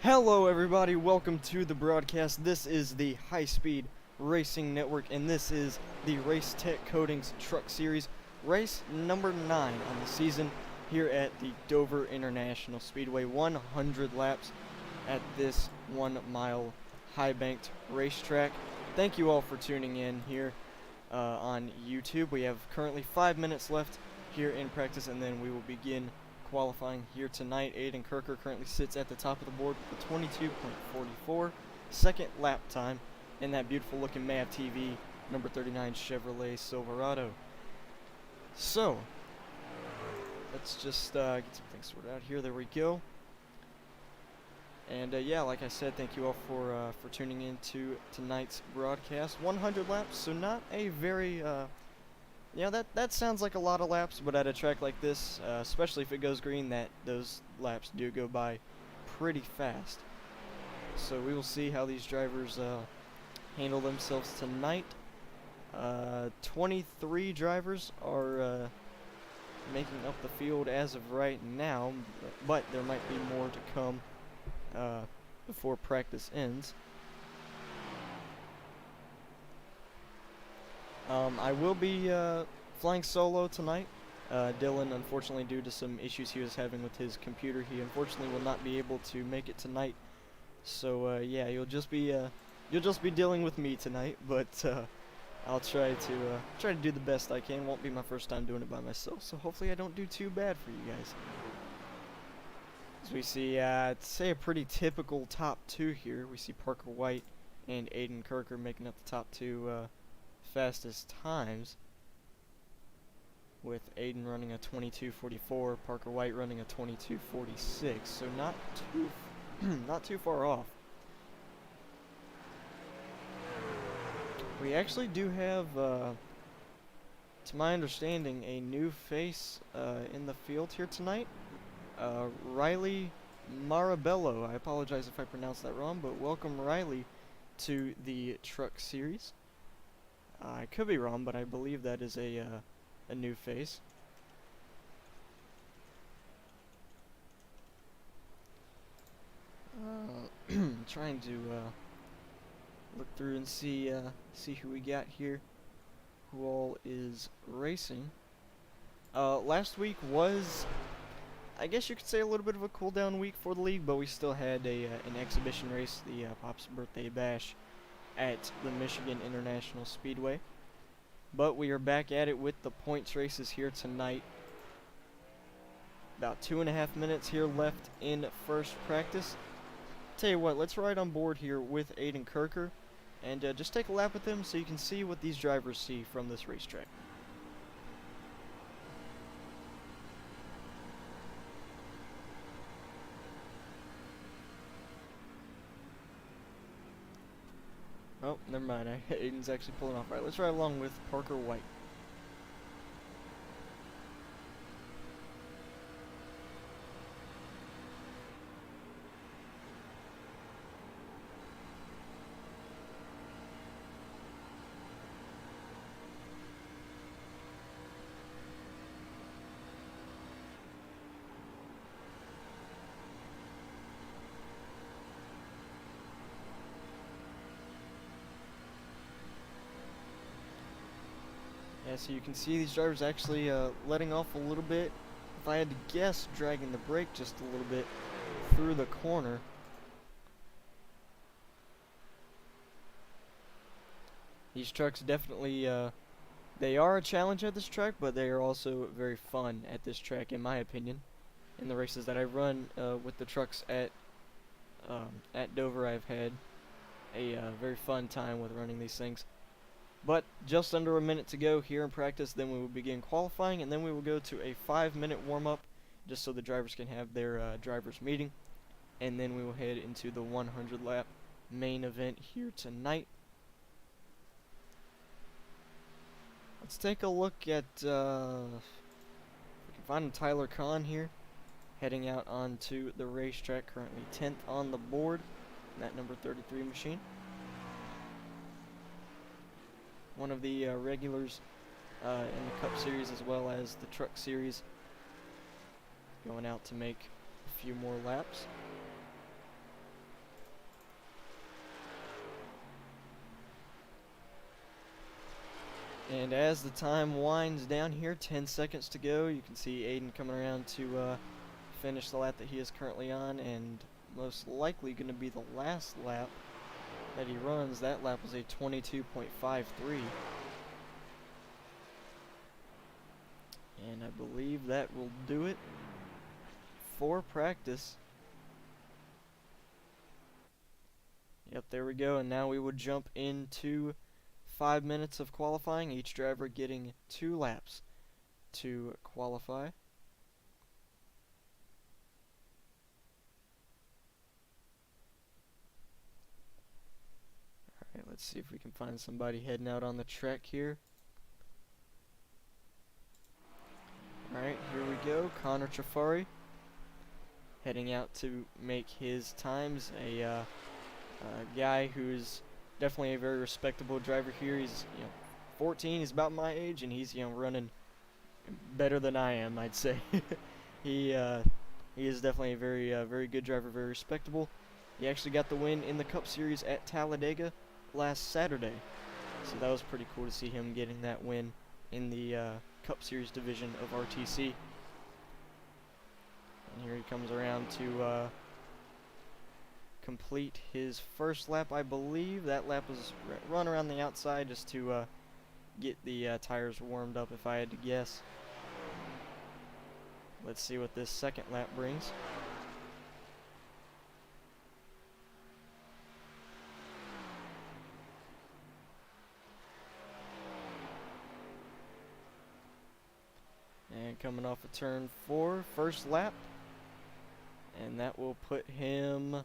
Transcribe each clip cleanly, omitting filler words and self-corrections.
Hello everybody, welcome to the broadcast. This is the High Speed Racing Network and this is the Race Tech Coatings Truck Series, race number 9 on the season here at the Dover International Speedway. 100 laps at this 1 mile high banked racetrack. Thank you all for tuning in here on YouTube. We have currently 5 minutes left here in practice and then we will begin qualifying here tonight. Aiden Kirker currently sits at the top of the board with a 22.44 second lap time in that beautiful looking MAV TV number 39 Chevrolet Silverado. So let's just get some things sorted out here. There we go. And yeah, like I said, thank you all for tuning in to tonight's broadcast. 100 laps, so not a very yeah, that sounds like a lot of laps, but at a track like this, especially if it goes green, those laps do go by pretty fast. So we will see how these drivers handle themselves tonight. 23 drivers are making up the field as of right now, but there might be more to come before practice ends. I will be flying solo tonight. Dylan, unfortunately, due to some issues he was having with his computer, he unfortunately will not be able to make it tonight. So yeah, you'll just be dealing with me tonight. But I'll try to do the best I can. Won't be my first time doing it by myself, so hopefully I don't do too bad for you guys. As we see, I'd say a pretty typical top 2 here. We see Parker White and Aiden Kirker making up the top 2 fastest times, with Aiden running a 22:44, Parker White running a 22:46. So not too far off. We actually do have, to my understanding, a new face in the field here tonight. Riley Marabello. I apologize if I pronounced that wrong, but welcome Riley to the Truck Series. I could be wrong, but I believe that is a new face. Trying to look through and see who we got here, who all is racing. Last week was, I guess you could say, a little bit of a cool down week for the league, but we still had an exhibition race, the Pop's Birthday Bash, at the Michigan International Speedway. But we are back at it with the points races here tonight. About 2.5 minutes here left in first practice. Tell you what, let's ride on board here with Aiden Kirker and just take a lap with him so you can see what these drivers see from this racetrack. Oh, never mind. Aiden's actually pulling off. Alright, let's ride along with Parker White. Yeah, so you can see these drivers actually letting off a little bit. If I had to guess, dragging the brake just a little bit through the corner. These trucks definitely, they are a challenge at this track, but they are also very fun at this track, in my opinion. In the races that I run with the trucks at Dover, I've had a very fun time with running these things. But just under a minute to go here in practice, then we will begin qualifying, and then we will go to a 5-minute warm-up, just so the drivers can have their drivers meeting, and then we will head into the 100-lap main event here tonight. Let's take a look at, if we can find Tyler Kahn here, heading out onto the racetrack, currently 10th on the board, in that number 33 machine. One of the regulars in the Cup Series as well as the Truck Series, going out to make a few more laps. And as the time winds down here, 10 seconds to go, you can see Aiden coming around to finish the lap that he is currently on, and most likely going to be the last lap that he runs. That lap was a 22.53. And I believe that will do it for practice. Yep, there we go. And now we would jump into 5 minutes of qualifying, each driver getting 2 laps to qualify. Alright, let's see if we can find somebody heading out on the track here. Alright, here we go. Connor Trafari heading out to make his times. A guy who's definitely a very respectable driver here. He's 14. He's about my age, and he's running better than I am, I'd say. He is definitely a very good driver, very respectable. He actually got the win in the Cup Series at Talladega last Saturday, so that was pretty cool to see him getting that win in the Cup Series division of RTC. And here he comes around to complete his first lap, I believe. That lap was run around the outside just to get the tires warmed up, if I had to guess. Let's see what this second lap brings. And coming off of turn 4, first lap. And that will put him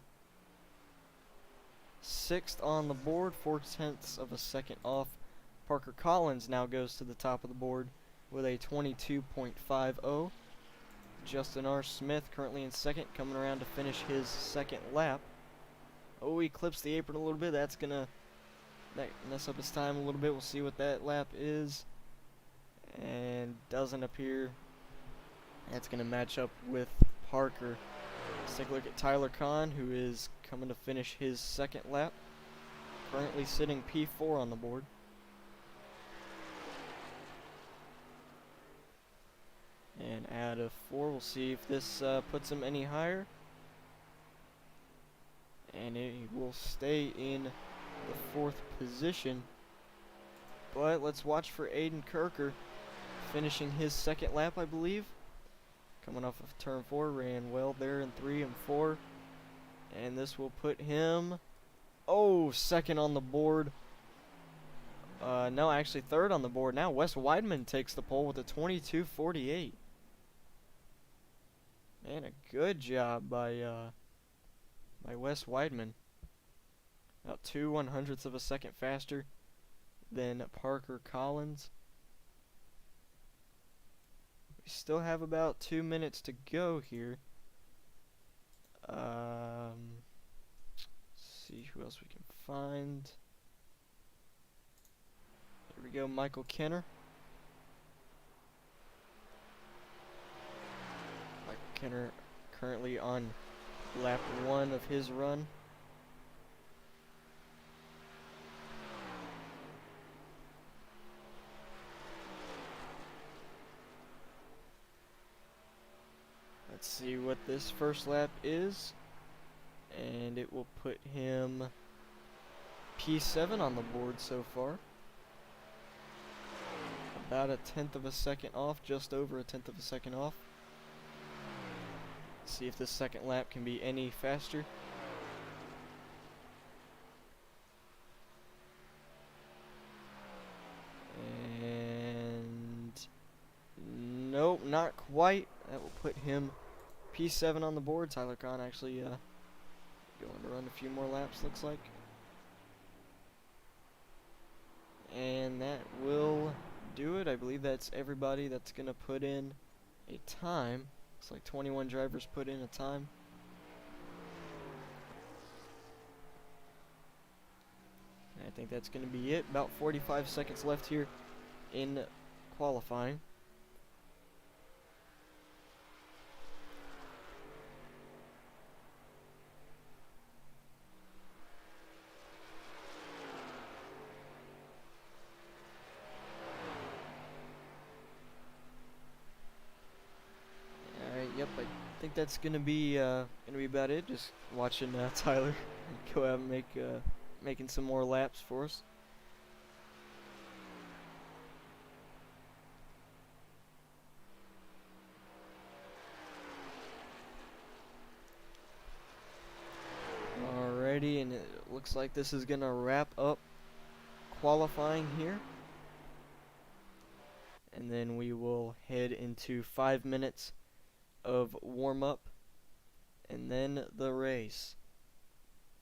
6th on the board, 4/10 of a second off. Parker Collins now goes to the top of the board with a 22.50. Justin R. Smith currently in 2nd, coming around to finish his 2nd lap. Oh, he clips the apron a little bit. That's gonna mess up his time a little bit. We'll see what that lap is. And doesn't appear that's gonna match up with Parker. Let's take a look at Tyler Kahn, who is coming to finish his 2nd lap. Currently sitting P4 on the board. And out of 4, we'll see if this puts him any higher. And he will stay in the 4th position. But let's watch for Aiden Kirker finishing his 2nd lap, I believe. Coming off of turn 4, ran well there in 3 and 4. And this will put him, 2nd on the board. No, actually 3rd on the board. Now Wes Weidman takes the pole with a 22.48. Man, a good job by Wes Weidman. About 2/100ths of a second faster than Parker Collins. We still have about 2 minutes to go here. See who else we can find. Here we go, Michael Kenner. Michael Kenner currently on lap 1 of his run. Let's see what this first lap is. And it will put him P7 on the board so far. About 1/10 of a second off, just over 1/10 of a second off. See if this second lap can be any faster. And nope, not quite. That will put him P7 on the board. Tyler Kahn actually going to run a few more laps, looks like. And that will do it. I believe that's everybody that's going to put in a time. Looks like 21 drivers put in a time. And I think that's going to be it. About 45 seconds left here in qualifying. yep, I think that's gonna be about it. Just watching Tyler go out and making some more laps for us. Alrighty, and it looks like this is gonna wrap up qualifying here. And then we will head into 5 minutes of warm-up and then the race.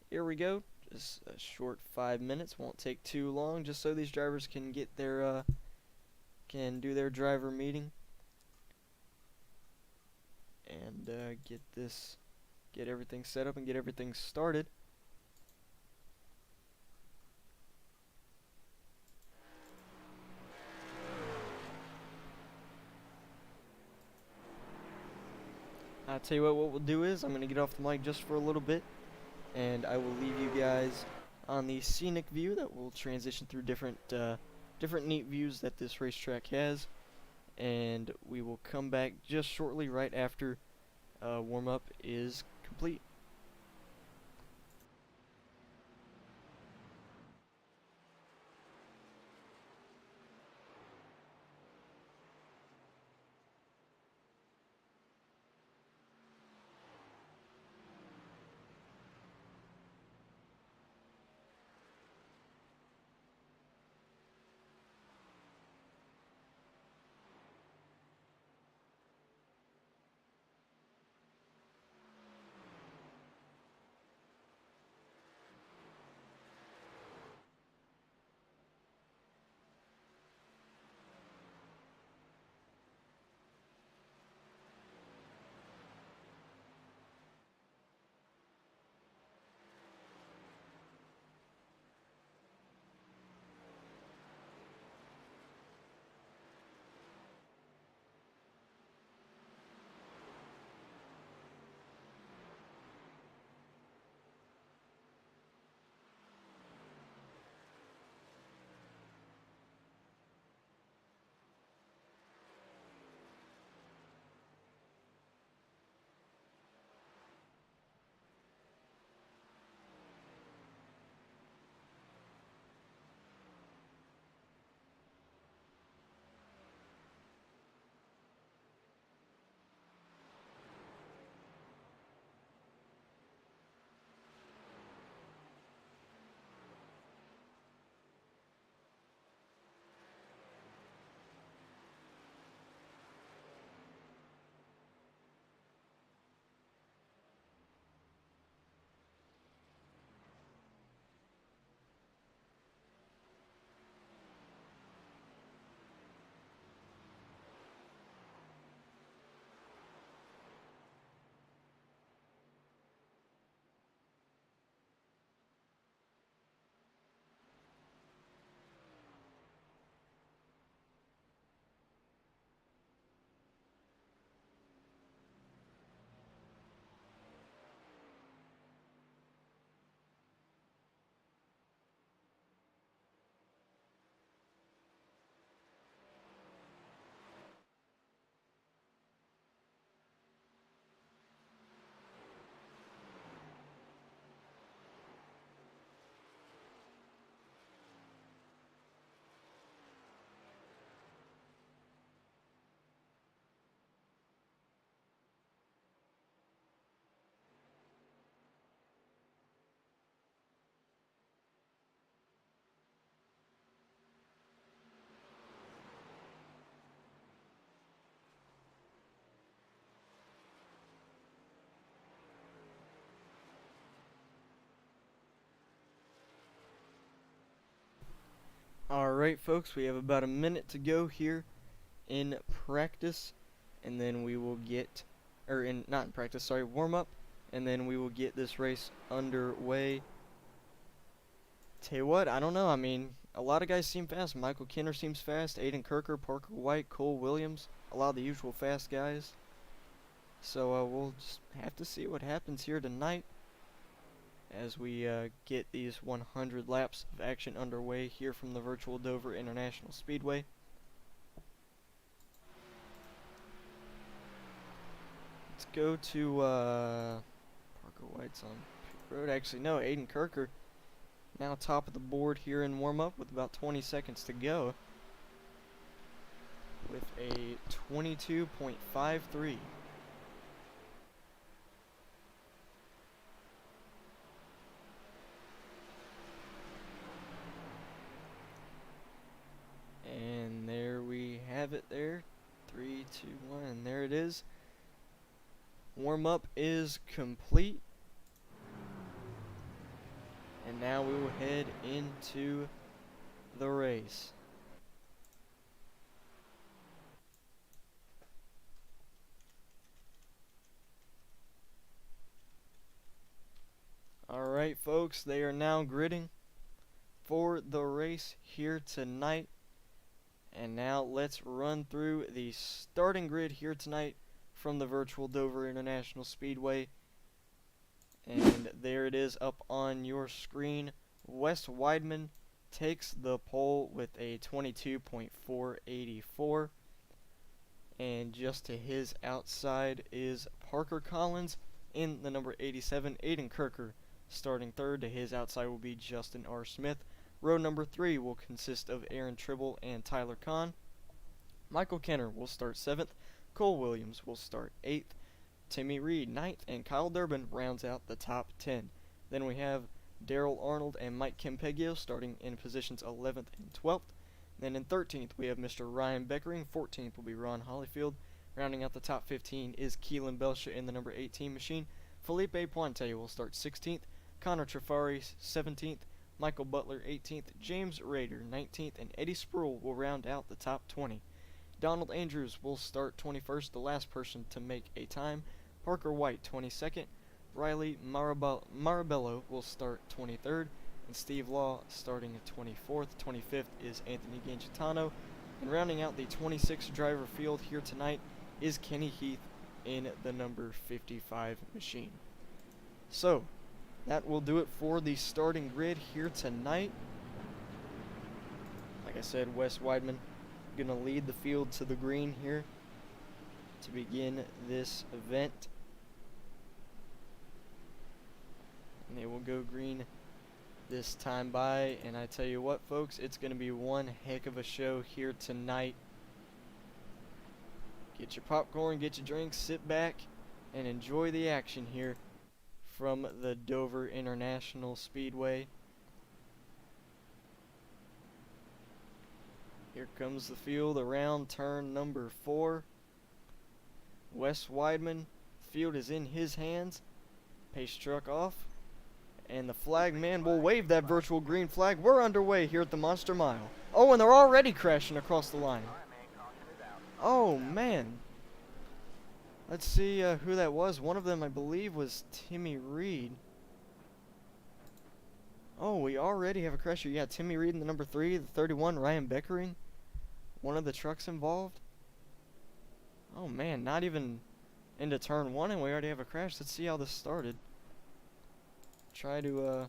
Here we go. Just a short 5 minutes, won't take too long, just so these drivers can get their can do their driver meeting and get everything set up and get everything started. I'll tell you what we'll do is I'm going to get off the mic just for a little bit, and I will leave you guys on the scenic view that will transition through different neat views that this racetrack has, and we will come back just shortly right after warm-up is complete. Alright folks, we have about a minute to go here in practice, and then we will get, not in practice, sorry, warm up, and then we will get this race underway. Tell you what, I don't know, I mean, a lot of guys seem fast. Michael Kinner seems fast, Aiden Kirker, Parker White, Cole Williams, a lot of the usual fast guys. So we'll just have to see what happens here tonight as we get these 100 laps of action underway here from the virtual Dover International Speedway. Let's go to Parker White's on pit road. Actually, no, Aiden Kirker now top of the board here in warm-up with about 20 seconds to go with a 22.53. And there we have it there. 3, 2, 1, and there it is. Warm-up is complete. And now we will head into the race. Alright folks, they are now gridding for the race here tonight. And now let's run through the starting grid here tonight from the virtual Dover International Speedway. And there it is up on your screen. Wes Weidman takes the pole with a 22.484. And just to his outside is Parker Collins in the number 87. Aiden Kirker starting third. To his outside will be Justin R. Smith. Row number 3 will consist of Aaron Tribble and Tyler Kahn. Michael Kenner will start 7th. Cole Williams will start 8th. Timmy Reed 9th, and Kyle Durbin rounds out the top 10. Then we have Daryl Arnold and Mike Campeggio starting in positions 11th and 12th. Then in 13th we have Mr. Ryan Beckering. 14th will be Ron Hollyfield. Rounding out the top 15 is Keelan Belsha in the number 18 machine. Felipe Puente will start 16th. Connor Trafari 17th. Michael Butler 18th. James Rader 19th, and Eddie Spruill will round out the top 20. Donald Andrews will start 21st, the last person to make a time. Parker White 22nd. Riley Marabello will start 23rd. And Steve Law starting at 24th. 25th is Anthony Gangitano. And rounding out the 26th driver field here tonight is Kenny Heath in the number 55 machine. So, that will do it for the starting grid here tonight. Like I said, Wes Weidman going to lead the field to the green here to begin this event. And they will go green this time by, and I tell you what folks, it's going to be one heck of a show here tonight. Get your popcorn, get your drinks, sit back and enjoy the action here from the Dover International Speedway. Here comes the field around turn number 4. Wes Weidman, field is in his hands. Pace truck off. And the flag man will wave that virtual green flag. We're underway here at the Monster Mile. Oh, and they're already crashing across the line. Oh, man. Let's see who that was. One of them, I believe, was Timmy Reed. Oh, we already have a crasher. Yeah, Timmy Reed in the number 3, the 31, Ryan Beckering. One of the trucks involved. Oh, man, not even into turn 1, and we already have a crash. Let's see how this started. Try to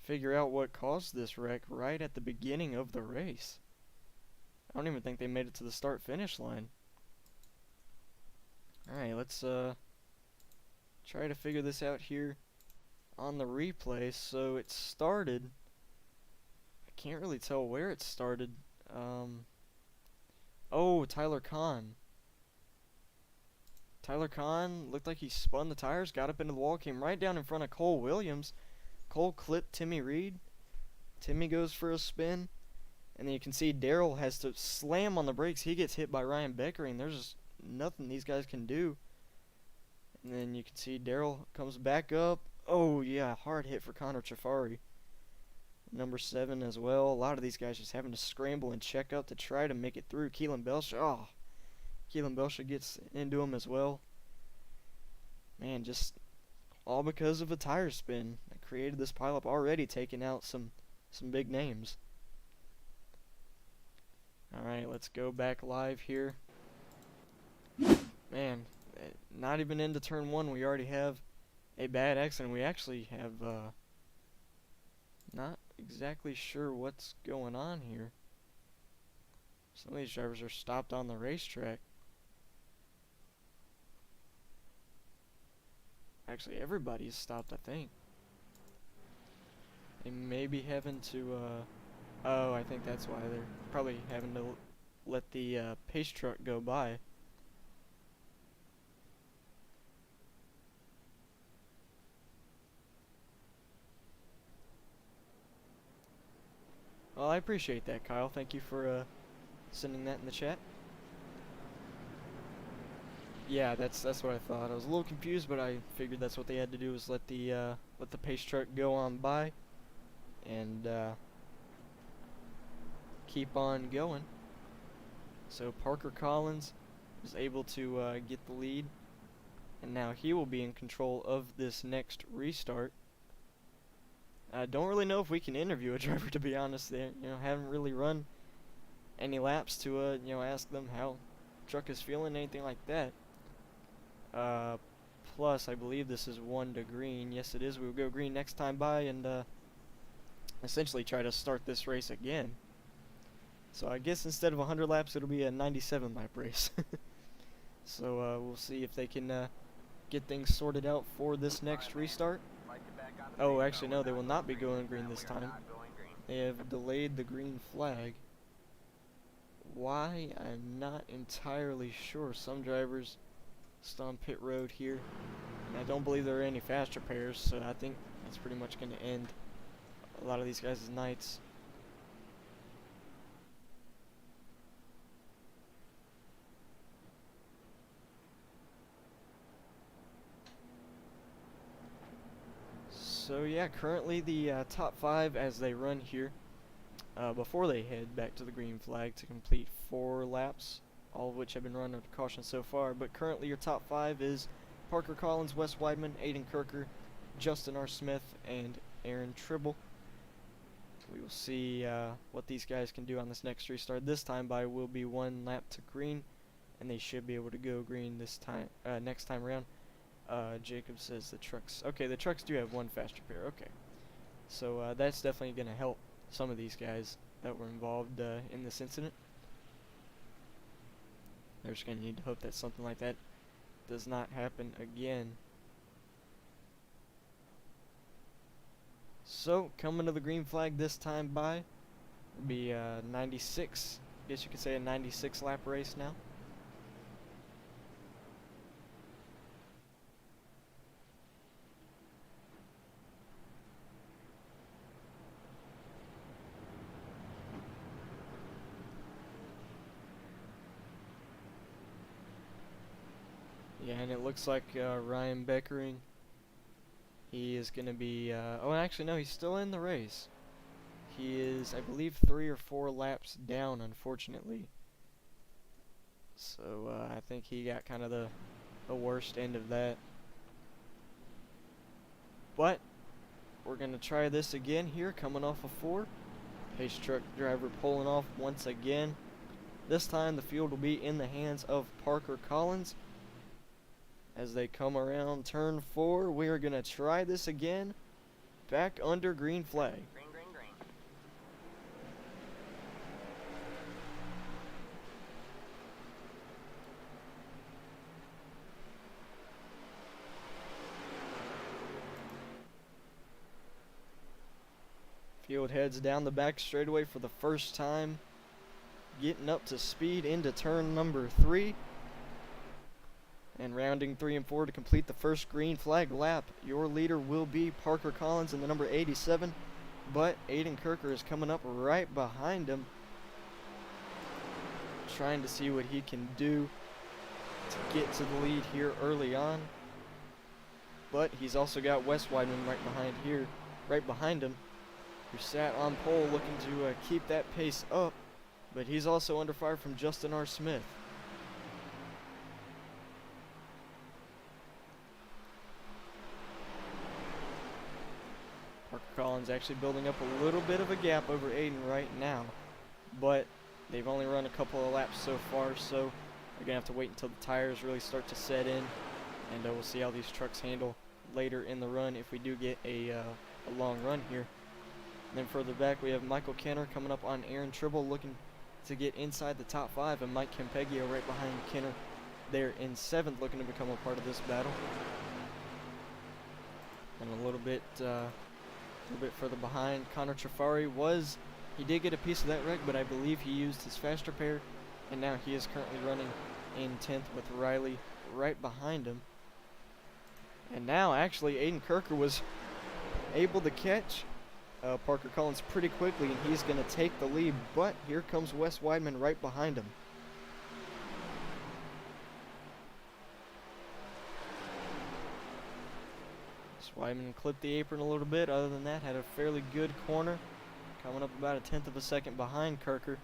figure out what caused this wreck right at the beginning of the race. I don't even think they made it to the start-finish line. Alright, let's try to figure this out here on the replay. So it started, I can't really tell where it started. Oh, Tyler Kahn. Tyler Kahn looked like he spun the tires, got up into the wall, came right down in front of Cole Williams. Cole clipped Timmy Reed. Timmy goes for a spin. And then you can see Daryl has to slam on the brakes. He gets hit by Ryan Beckering. There's just nothing these guys can do. And then you can see Daryl comes back up. Oh, yeah, hard hit for Connor Trafari. Number 7 as well. A lot of these guys just having to scramble and check up to try to make it through. Keelan Belsha. Oh, Keelan Belsha gets into him as well. Man, just all because of a tire spin that created this pileup, already taking out some big names. Alright, let's go back live here. Man, not even into turn 1, we already have a bad accident. We actually have, not exactly sure what's going on here. Some of these drivers are stopped on the racetrack. Actually, everybody's stopped, I think. They may be having to, oh, I think that's why they're probably having to let the pace truck go by. Well, I appreciate that, Kyle. Thank you for sending that in the chat. Yeah, that's what I thought. I was a little confused, but I figured that's what they had to do, was let the pace truck go on by and keep on going. So Parker Collins was able to get the lead, and now he will be in control of this next restart. I don't really know if we can interview a driver, to be honest. They, haven't really run any laps to, ask them how the truck is feeling, anything like that. Plus, I believe this is 1 to green. Yes, it is. We will go green next time by and essentially try to start this race again. So I guess instead of 100 laps, it'll be a 97 lap race. So we'll see if they can get things sorted out for this next restart. Oh, actually, no, they will not be going green this time. They have delayed the green flag. Why? I'm not entirely sure. Some drivers still on pit road here. And I don't believe there are any fast repairs, so I think that's pretty much going to end a lot of these guys' nights. So yeah, currently the top 5 as they run here, before they head back to the green flag to complete 4 laps, all of which have been run under caution so far. But currently your top 5 is Parker Collins, Wes Weidman, Aiden Kirker, Justin R. Smith, and Aaron Tribble. We will see what these guys can do on this next restart. This time by will be 1 lap to green, and they should be able to go green this time, next time around. Jacob says the trucks. Okay, the trucks do have 1 fast repair. Okay, so that's definitely going to help some of these guys that were involved in this incident. They're just going to need to hope that something like that does not happen again. So coming to the green flag this time by will be 96. I guess you could say a 96 lap race now. Yeah, and it looks like Ryan Beckering, he is going to be, oh, actually, no, he's still in the race. He is, I believe, 3 or 4 laps down, unfortunately. So, I think he got kind of the worst end of that. But, we're going to try this again here, coming off of 4. Pace truck driver pulling off once again. This time, the field will be in the hands of Parker Collins. As they come around turn 4, we are going to try this again. Back under green flag. Green, green, green. Field heads down the back straightaway for the first time. Getting up to speed into turn number 3. And rounding 3 and 4 to complete the first green flag lap. Your leader will be Parker Collins in the number 87, but Aiden Kirker is coming up right behind him, trying to see what he can do to get to the lead here early on. But he's also got Wes Weidman right behind him, who sat on pole looking to keep that pace up, but he's also under fire from Justin R. Smith. Parker Collins actually building up a little bit of a gap over Aiden right now, but they've only run a couple of laps so far, so they're going to have to wait until the tires really start to set in, and we'll see how these trucks handle later in the run if we do get a long run here. And then further back we have Michael Kenner coming up on Aaron Tribble, looking to get inside the top 5, and Mike Campeggio right behind Kenner there in 7th, looking to become a part of this battle. and a little bit further behind. Connor Trafari he did get a piece of that wreck, but I believe he used his fast repair, and now he is currently running in 10th with Riley right behind him. And now actually Aiden Kirker was able to catch Parker Collins pretty quickly, and he's going to take the lead, but here comes Wes Weidman right behind him. Weidman clipped the apron a little bit. Other than that, had a fairly good corner, coming up about a 10th of a second behind Kirker.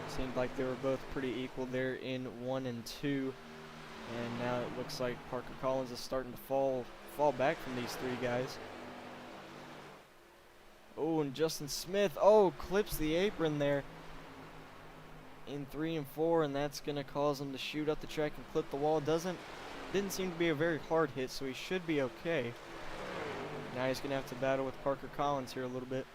Seemed like they were both pretty equal there in 1 and 2. And now it looks like Parker Collins is starting to fall back from these three guys. Oh, and Justin Smith, clips the apron there in 3 and 4, and that's going to cause him to shoot up the track and clip the wall. Didn't seem to be a very hard hit, so he should be okay. Now he's going to have to battle with Parker Collins here a little bit.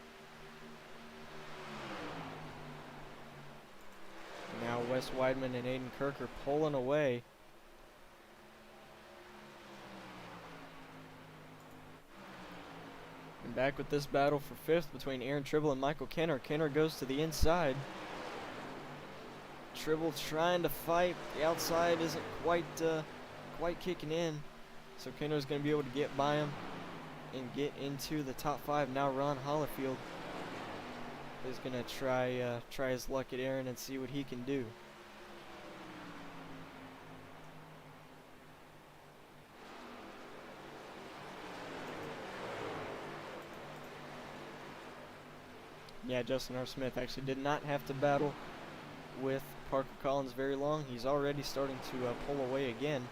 Now Wes Weidman and Aiden Kirker pulling away. And back with this battle for 5th between Aaron Tribble and Michael Kenner. Kenner goes to the inside. Tribble trying to fight. The outside isn't quite kicking in, so Kenner's going to be able to get by him and get into the top 5. Now Ron Hollifield is going to try his luck at Aaron and see what he can do. Yeah, Justin R. Smith actually did not have to battle with Parker Collins very long. He's already starting to pull away again.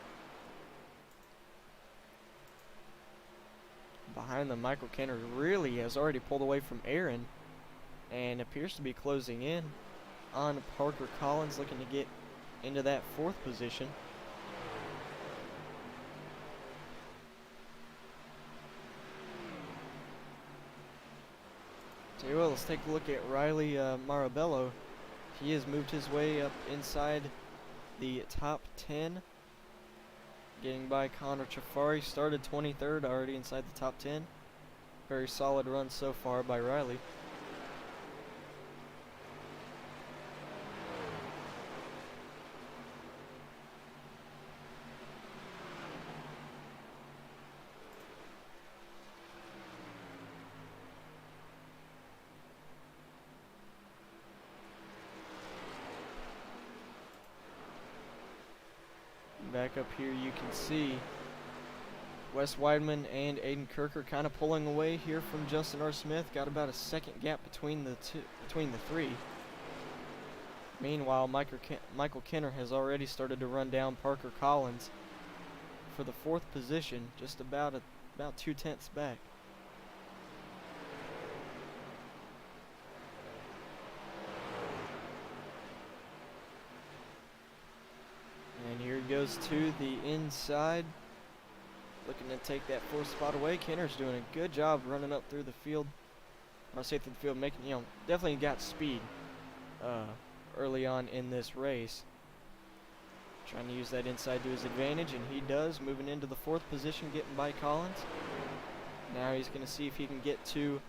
Behind them, Michael Kenner really has already pulled away from Aaron and appears to be closing in on Parker Collins, looking to get into that 4th position. Tell you what, let's take a look at Riley Marabello. He has moved his way up inside the top 10, getting by Connor Trafari. Started 23rd, already inside the top 10. Very solid run so far by Riley. Back up here, you can see Wes Weidman and Aiden Kirker kind of pulling away here from Justin R. Smith. Got about a second gap between the three. Meanwhile, Michael Kenner has already started to run down Parker Collins for the 4th position, just about 2/10 back. And here he goes to the inside, looking to take that 4th spot away. Kenner's doing a good job running up through the field. I say through the field, making, definitely got speed early on in this race. Trying to use that inside to his advantage, and he does, moving into the 4th position, getting by Collins. Now he's going to see if he can get to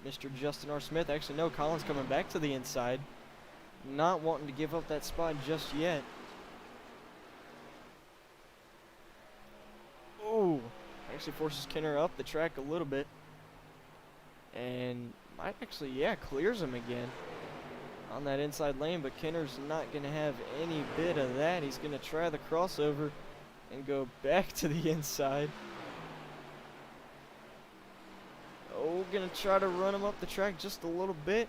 Mr. Justin R. Smith. Actually, no, Collins coming back to the inside, not wanting to give up that spot just yet. Oh, actually forces Kenner up the track a little bit, and might actually, clears him again on that inside lane, but Kenner's not going to have any bit of that. He's going to try the crossover and go back to the inside. Oh, going to try to run him up the track just a little bit,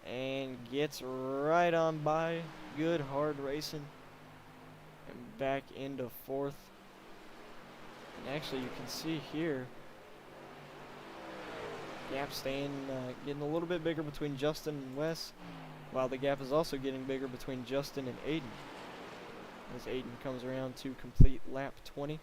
and gets right on by. Good hard racing, and back into 4th. And actually, you can see here, gap getting a little bit bigger between Justin and Wes, while the gap is also getting bigger between Justin and Aiden, as Aiden comes around to complete lap 20.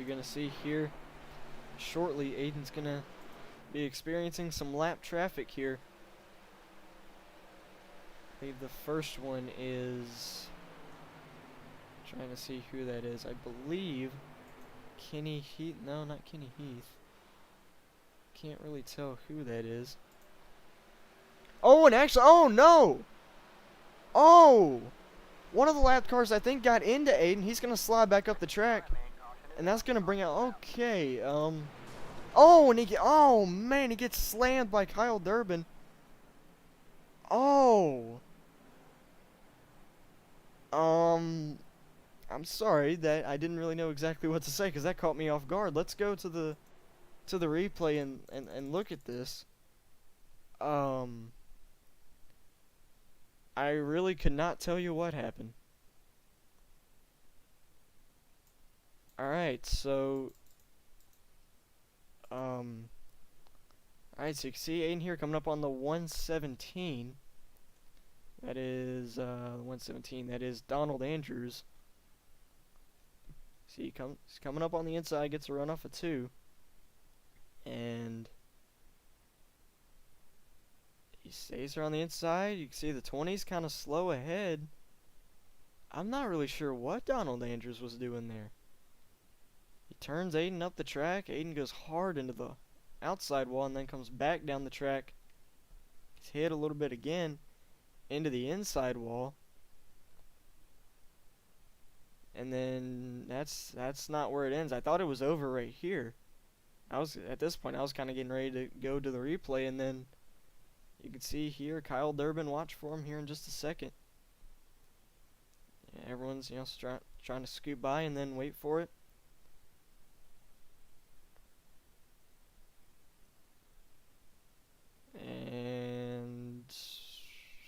going to see here shortly, Aiden's going to be experiencing some lap traffic here. I believe the first one is, trying to see who that is. I believe Kenny Heath. No, not Kenny Heath. Can't really tell who that is. Oh, and actually, oh no! Oh! One of the lap cars, I think, got into Aiden. He's going to slide back up the track. And that's going to bring out, okay, oh, and oh man, he gets slammed by Kyle Durbin. Oh. I'm sorry that I didn't really know exactly what to say because that caught me off guard. Let's go to the replay and look at this. I really could not tell you what happened. Alright, so alright, so you can see Aiden here coming up on the 117. That is 117. That is Donald Andrews. See, he's coming up on the inside, gets a run off of 2. And he stays around the inside. You can see the 20's kind of slow ahead. I'm not really sure what Donald Andrews was doing there. He turns Aiden up the track. Aiden goes hard into the outside wall and then comes back down the track. He's hit a little bit again into the inside wall. And then that's not where it ends. I thought it was over right here. At this point I was kind of getting ready to go to the replay, and then you can see here Kyle Durbin. Watch for him here in just a second. Yeah, everyone's trying to scoot by and then wait for it. And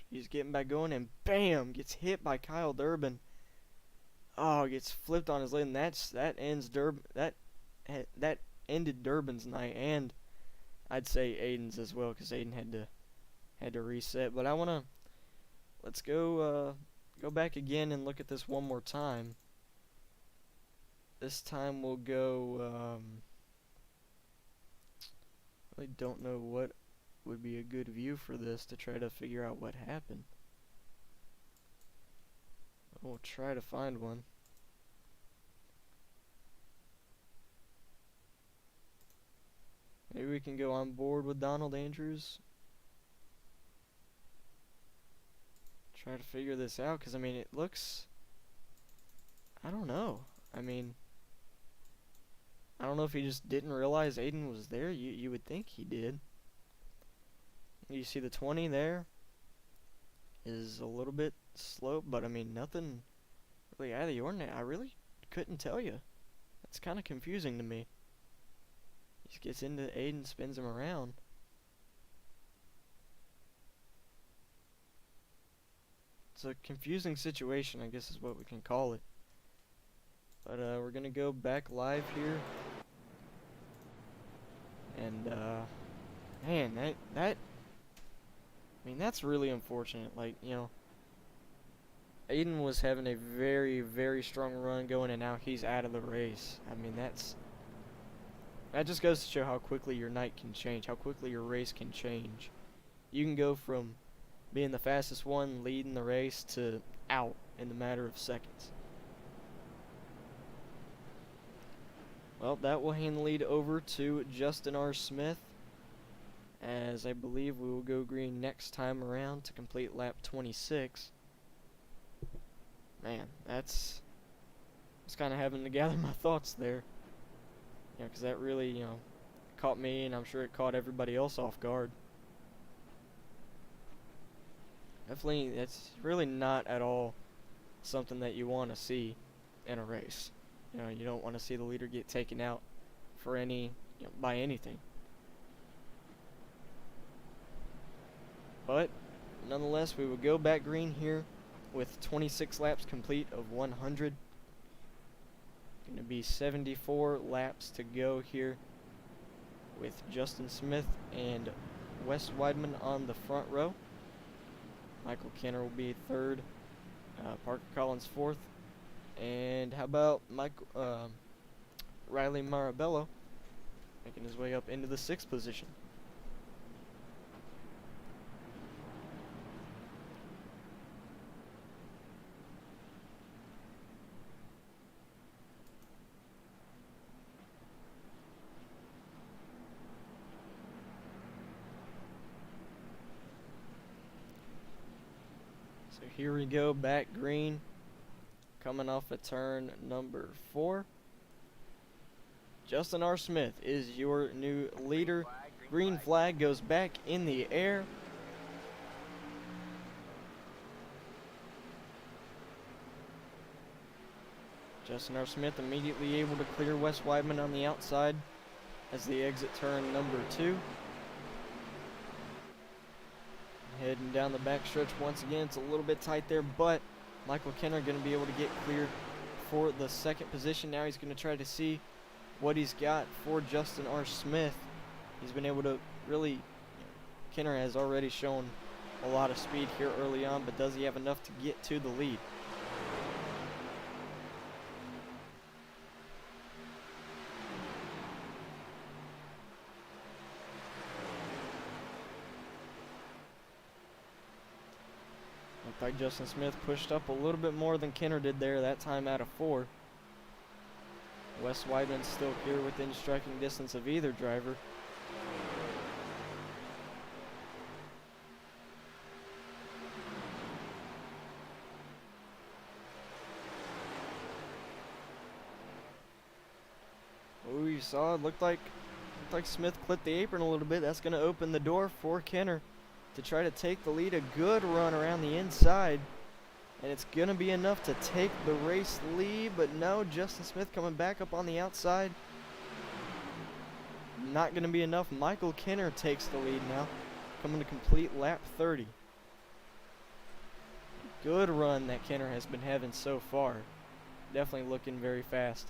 he's getting back going, and bam, gets hit by Kyle Durbin. Oh, gets flipped on his lid, and that ended Durbin's night, and I'd say Aiden's as well, because Aiden had to reset. But let's go back again and look at this one more time. This time we'll go. Really don't know what would be a good view for this to try to figure out what happened. We'll try to find one. Maybe we can go on board with Donald Andrews. Try to figure this out, because I mean it looks, I don't know. I mean, I don't know if he just didn't realize Aiden was there. You would think he did. You see the 20 there is a little bit slow, but I mean nothing really out of the ordinary. I really couldn't tell you. That's kind of confusing to me. He just gets into Aiden, spins him around. It's a confusing situation, I guess is what we can call it. But we're gonna go back live here. And man, I mean, that's really unfortunate. Like, Aiden was having a very, very strong run going, and now he's out of the race. I mean, that just goes to show how quickly your night can change, how quickly your race can change. You can go from being the fastest one, leading the race, to out in the matter of seconds. Well, that will hand the lead over to Justin R. Smith, as I believe we will go green next time around to complete lap 26. Man, that's kind of having to gather my thoughts there. Because that really, caught me, and I'm sure it caught everybody else off guard. Definitely, that's really not at all something that you want to see in a race. You don't want to see the leader get taken out for by anything. But nonetheless, we will go back green here with 26 laps complete of 100. Going to be 74 laps to go here with Justin Smith and Wes Weidman on the front row. Michael Kenner will be third, Parker Collins fourth, and how about Riley Marabello, making his way up into the 6th position. So here we go, back green, coming off a turn number 4. Justin R. Smith is your new leader. Green flag goes back in the air. Justin R. Smith immediately able to clear Wes Weidman on the outside as the exit turn number 2. Heading down the backstretch once again. It's a little bit tight there, but Michael Kenner going to be able to get clear for the 2nd position. Now he's going to try to see what he's got for Justin R. Smith. He's been able to really, Kenner has already shown a lot of speed here early on, but does he have enough to get to the lead? Looked like Justin Smith pushed up a little bit more than Kenner did there, that time out of 4. Wes Weidman still here within striking distance of either driver. Oh, you saw it looked like Smith clipped the apron a little bit. That's going to open the door for Kenner to try to take the lead. A good run around the inside, and it's going to be enough to take the race lead, but no, Justin Smith coming back up on the outside. Not going to be enough. Michael Kenner takes the lead now, coming to complete lap 30. Good run that Kenner has been having so far. Definitely looking very fast.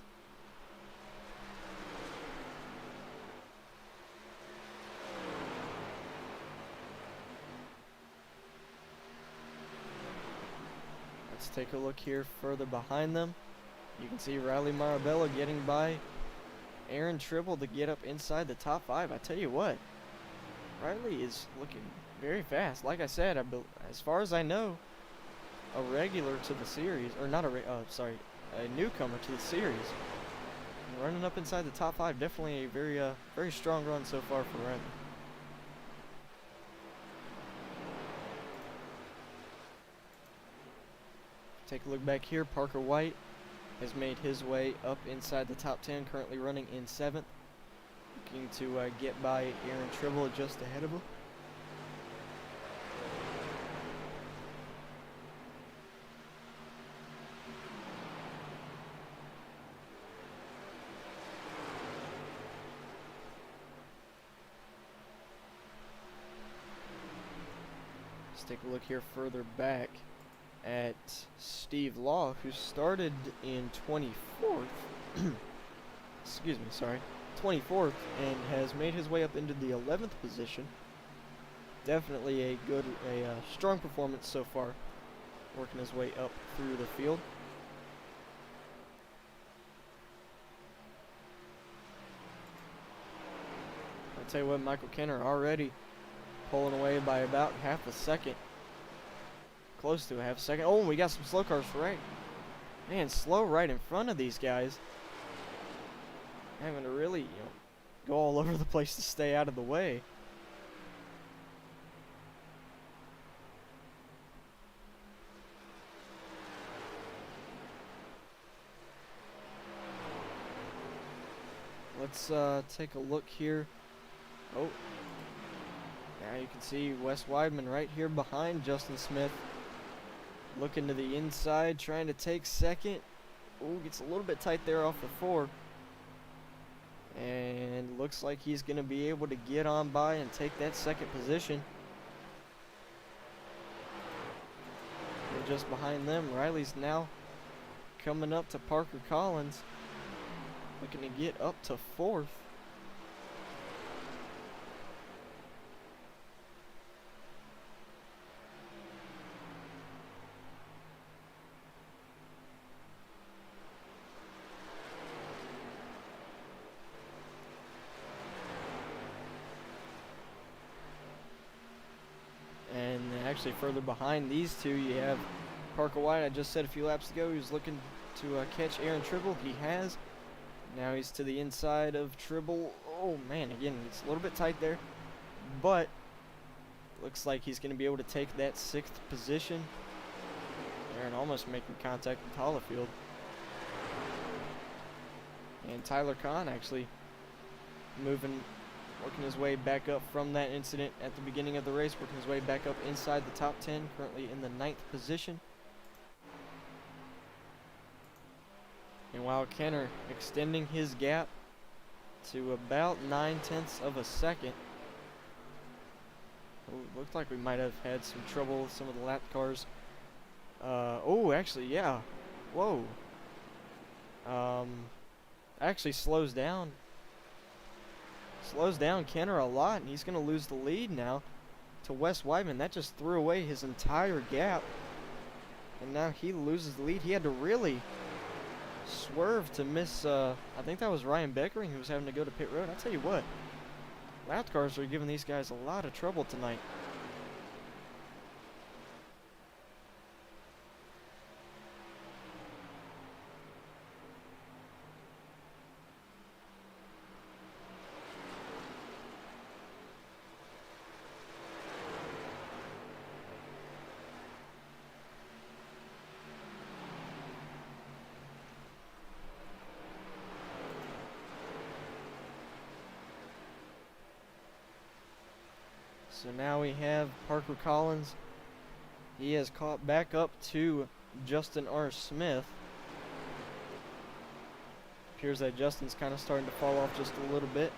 Let's take a look here further behind them. You can see Riley Marabella getting by Aaron Tribble to get up inside the top 5. I tell you what, Riley is looking very fast. Like I said, as far as I know, a regular to the series, or not a newcomer to the series. And running up inside the top 5, definitely a very strong run so far for Riley. Take a look back here. Parker White has made his way up inside the top 10, currently running in 7th. Looking to get by Aaron Tribble just ahead of him. Let's take a look here further back at Steve Law, who started in 24th. Excuse me, sorry. 24th, and has made his way up into the 11th position. Definitely a strong performance so far, working his way up through the field. I'll tell you what, Michael Kenner already pulling away by about half a second. Close to a half second. Oh, we got some slow cars right. Man, slow right in front of these guys. Having to really, go all over the place to stay out of the way. Let's take a look here. Oh, now you can see Wes Weidman right here behind Justin Smith. Looking to the inside, trying to take 2nd. Oh, gets a little bit tight there off the 4. And looks like he's going to be able to get on by and take that 2nd position. And just behind them, Riley's now coming up to Parker Collins. Looking to get up to 4th. actually further behind these two, you have Parker White. I just said a few laps ago he was looking to catch Aaron Tribble. He has. Now he's to the inside of Tribble. Oh man, again, it's a little bit tight there, but looks like he's going to be able to take that 6th position. Aaron almost making contact with Hollifield. And Tyler Kahn actually working his way back up from that incident at the beginning of the race, working his way back up inside the top 10, currently in the 9th position. And while Kenner extending his gap to about 9/10 of a second. Oh, looked like we might have had some trouble with some of the lap cars. Oh, actually, yeah. Whoa. Actually slows down Kenner a lot, and he's going to lose the lead now to Wes Weidman. That just threw away his entire gap, and now he loses the lead. He had to really swerve to miss, I think that was Ryan Beckering who was having to go to pit road. I'll tell you what, lap cars are giving these guys a lot of trouble tonight. So now we have Parker Collins. He has caught back up to Justin R. Smith. Appears that Justin's kind of starting to fall off just a little bit.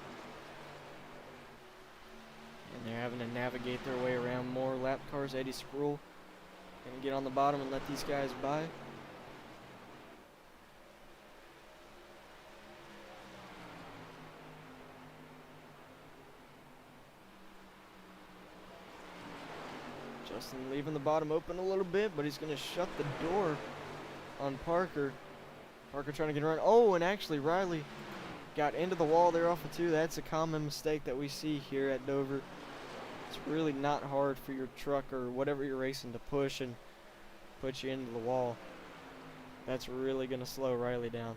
And they're having to navigate their way around more lap cars. Eddie Skrull gonna get on the bottom and let these guys by. Justin leaving the bottom open a little bit, but he's going to shut the door on Parker. Parker trying to get around. Oh, and actually Riley got into the wall there off of 2. That's a common mistake that we see here at Dover. It's really not hard for your truck or whatever you're racing to push and put you into the wall. That's really going to slow Riley down.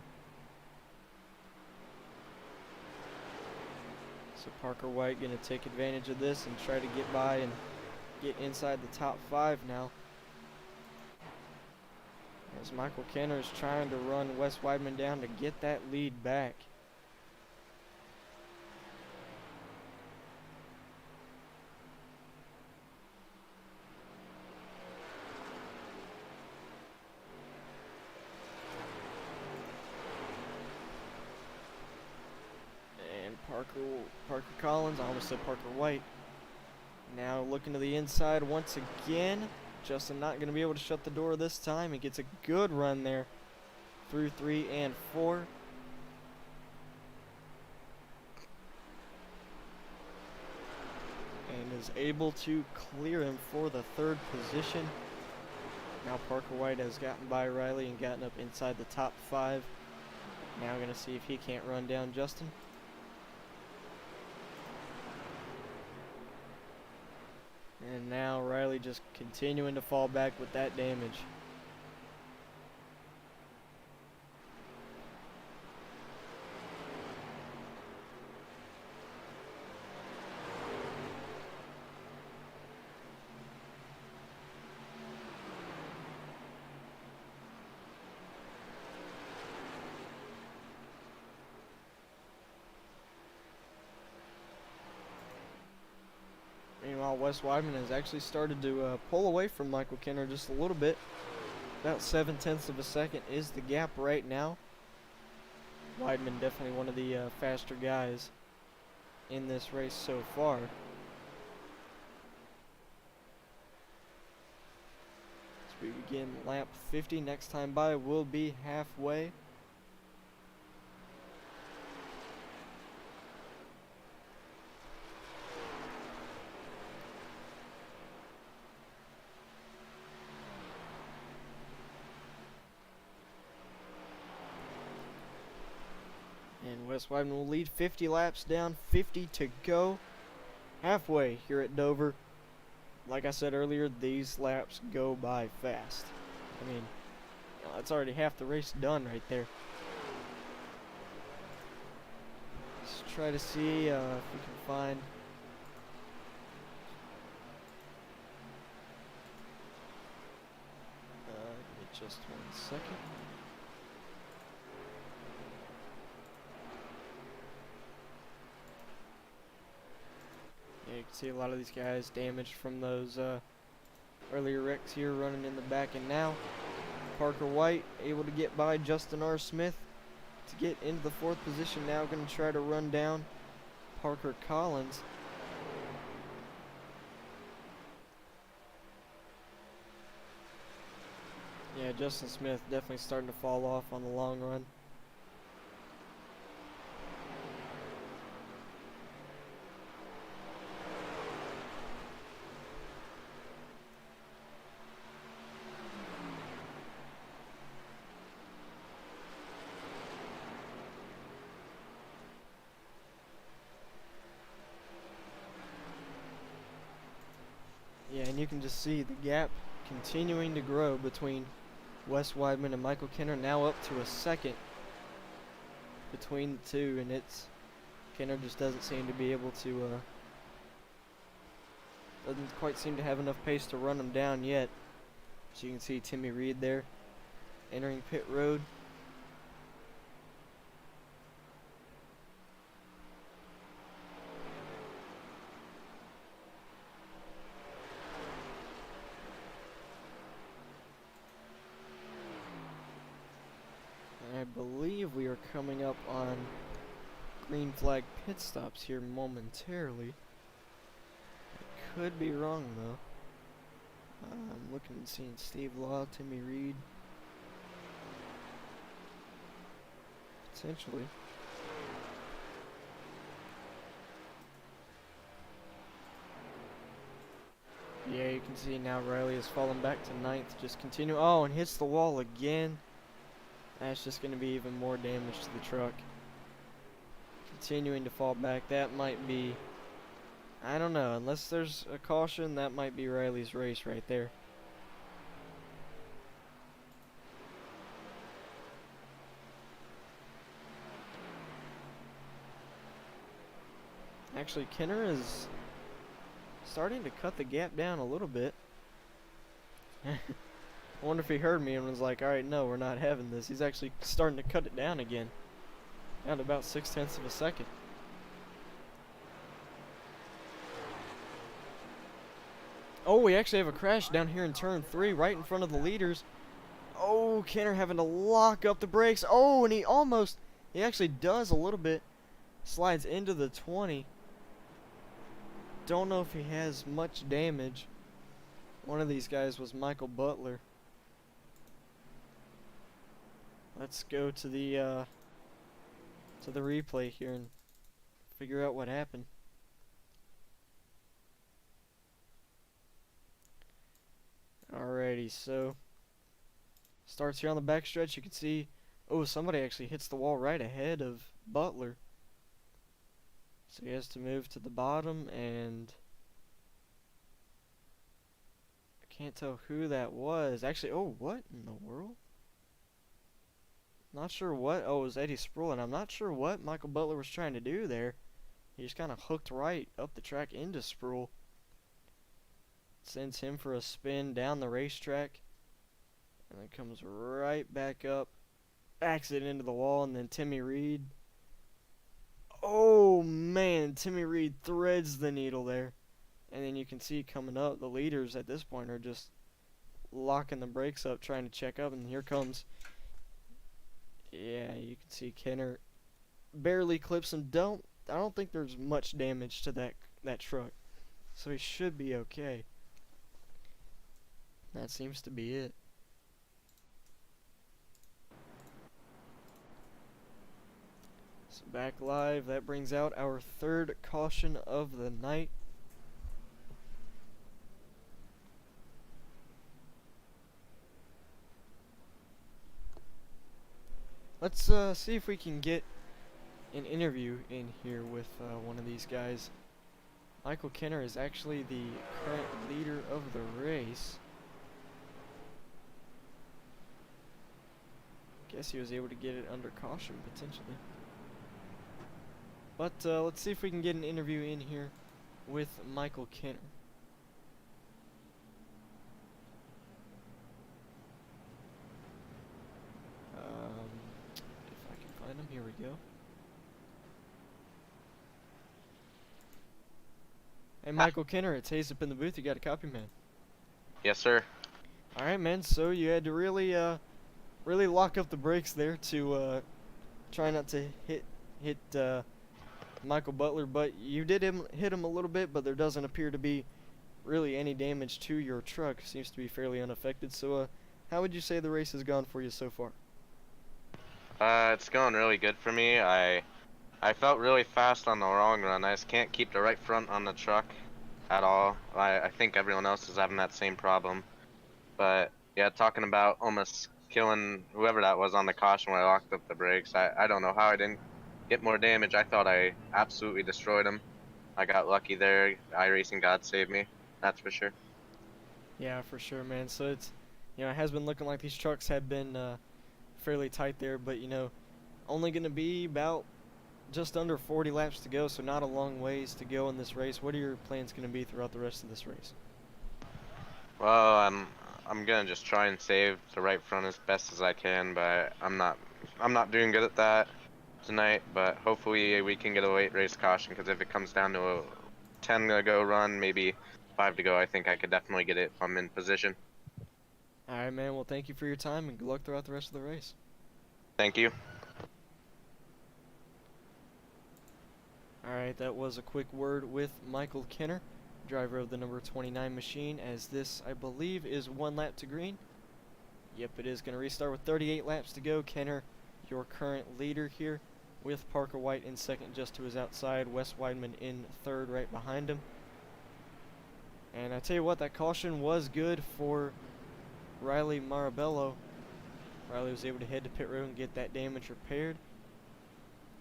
So Parker White going to take advantage of this and try to get by and get inside the top 5 now. As Michael Kenner is trying to run Wes Weidman down to get that lead back. And Parker Collins, I almost said Parker White. Now looking to the inside once again. Justin not going to be able to shut the door this time. He gets a good run there through 3 and 4. And is able to clear him for the 3rd position. Now Parker White has gotten by Riley and gotten up inside the top 5. Now going to see if he can't run down Justin. And now Riley just continuing to fall back with that damage. Meanwhile, Wes Weidman has actually started to pull away from Michael Kenner just a little bit. About 7/10 of a second is the gap right now. Weidman definitely one of the faster guys in this race so far. As we begin lap 50, next time by will be halfway. And Wes Weidman will lead 50 laps down, 50 to go. Halfway here at Dover. like I said earlier, these laps go by fast. I mean, it's already half the race done right there. Let's try to see if we can find. Give me just 1 second. Yeah, you can see a lot of these guys damaged from those earlier wrecks here, running in the back. And now Parker White able to get by Justin R. Smith to get into the 4th position. Now going to try to run down Parker Collins. Yeah, Justin Smith definitely starting to fall off on the long run. Yeah, and you can just see the gap continuing to grow between Wes Weidman and Michael Kenner, now up to a second between the two, and Kenner just doesn't seem to be able to, doesn't quite seem to have enough pace to run him down yet. So you can see Timmy Reed there entering pit road. I believe we are coming up on green flag pit stops here momentarily. I could be wrong though. I'm looking and seeing Steve Law, Timmy Reed. Potentially. Yeah, you can see now Riley has fallen back to 9th. Just continue. Oh, and hits the wall again. That's just going to be even more damage to the truck. Continuing to fall back. That might be, I don't know, unless there's a caution, that might be Riley's race right there. Actually, Kenner is starting to cut the gap down a little bit. I wonder if he heard me and was like, alright, no, we're not having this. He's actually starting to cut it down again. Down to about 0.6 of a second. Oh, we actually have a crash down here in turn 3, right in front of the leaders. Oh, Kenner having to lock up the brakes. Oh, and he actually does a little bit. Slides into the 20. Don't know if he has much damage. One of these guys was Michael Butler. Let's go to the replay here and figure out what happened. Alrighty, so starts here on the backstretch. You can see, oh, somebody actually hits the wall right ahead of Butler. So he has to move to the bottom, and I can't tell who that was. Actually, oh, what in the world? Not sure what. Oh, it was Eddie Sproul, and I'm not sure what Michael Butler was trying to do there. He just kind of hooked right up the track into Sproul. Sends him for a spin down the racetrack, and then comes right back up, backs it into the wall, and then Timmy Reed. Oh man, Timmy Reed threads the needle there. And then you can see coming up, the leaders at this point are just locking the brakes up, trying to check up, and here comes, yeah, you can see Kenner barely clips him. I don't think there's much damage to that truck, so he should be okay. That seems to be it. So back live, that brings out our third caution of the night. Let's see if we can get an interview in here with one of these guys. Michael Kenner is actually the current leader of the race. Guess he was able to get it under caution, potentially. But let's see if we can get an interview in here with Michael Kenner. If I can find him, here we go. Hey, Michael Kenner, it's Hayes up in the booth. You got a copy, man? Yes, sir. All right, man. So you had to really lock up the brakes there to try not to hit Michael Butler, but you did hit him a little bit, but there doesn't appear to be really any damage to your truck. Seems to be fairly unaffected. So how would you say the race has gone for you so far? It's going really good for me. I felt really fast on the long run. I just can't keep the right front on the truck at all. I think everyone else is having that same problem. But yeah, talking about almost killing whoever that was on the caution when I locked up the brakes. I don't know how I didn't get more damage. I thought I absolutely destroyed him. I got lucky there. iRacing God saved me. That's for sure. Yeah, for sure, man. So it's, it has been looking like these trucks have been fairly tight there, but only going to be about just under 40 laps to go, so not a long ways to go in this race. What are your plans going to be throughout the rest of this race? Well, I'm gonna just try and save the right front as best as I can, but I'm not doing good at that tonight. But hopefully we can get a late race caution, because if it comes down to a 10 to go run, maybe 5 to go, I think I could definitely get it if I'm in position. All right, man. Well, thank you for your time, and good luck throughout the rest of the race. Thank you. All right, that was a quick word with Michael Kenner, driver of the number 29 machine, as this, I believe, is 1 lap to green. Yep, it is going to restart with 38 laps to go. Kenner, your current leader here, with Parker White in second just to his outside, Wes Weidman in third right behind him. And I tell you what, that caution was good for Riley Marabello. Riley was able to head to pit road and get that damage repaired.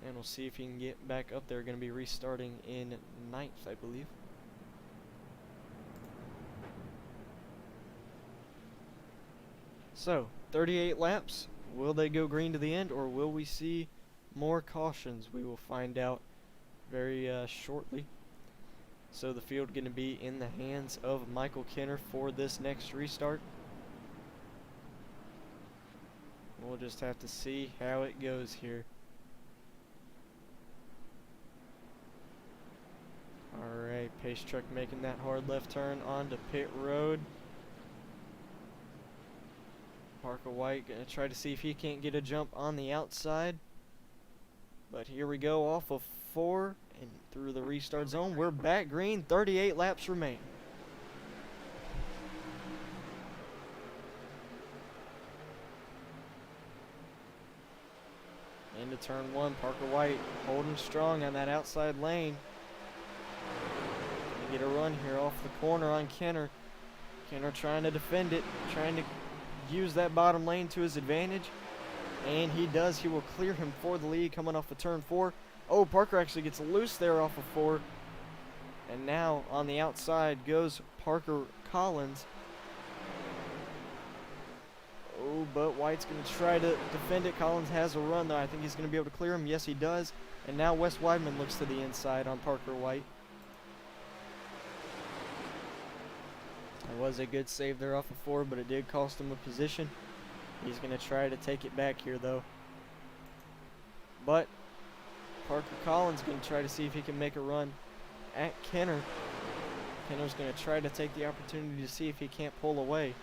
And we'll see if he can get back up there. Going to be restarting in 9th, I believe. So, 38 laps. Will they go green to the end, or will we see more cautions? We will find out very shortly. So the field going to be in the hands of Michael Kenner for this next restart. We'll just have to see how it goes here. Alright, pace truck making that hard left turn onto pit road. Parker White going to try to see if he can't get a jump on the outside. But here we go, off of 4 and through the restart zone. We're back green, 38 laps remain. Into turn 1, Parker White holding strong on that outside lane. Gonna get a run here off the corner on Kenner. Kenner trying to defend it, trying to use that bottom lane to his advantage. And he does. He will clear him for the lead coming off of turn 4. Oh, Parker actually gets loose there off of 4. And now on the outside goes Parker Collins. Oh, but White's going to try to defend it. Collins has a run, though. I think he's going to be able to clear him. Yes, he does. And now Wes Weidman looks to the inside on Parker White. It was a good save there off of 4, but it did cost him a position. He's going to try to take it back here, though. But Parker Collins going to try to see if he can make a run at Kenner. Kenner's going to try to take the opportunity to see if he can't pull away.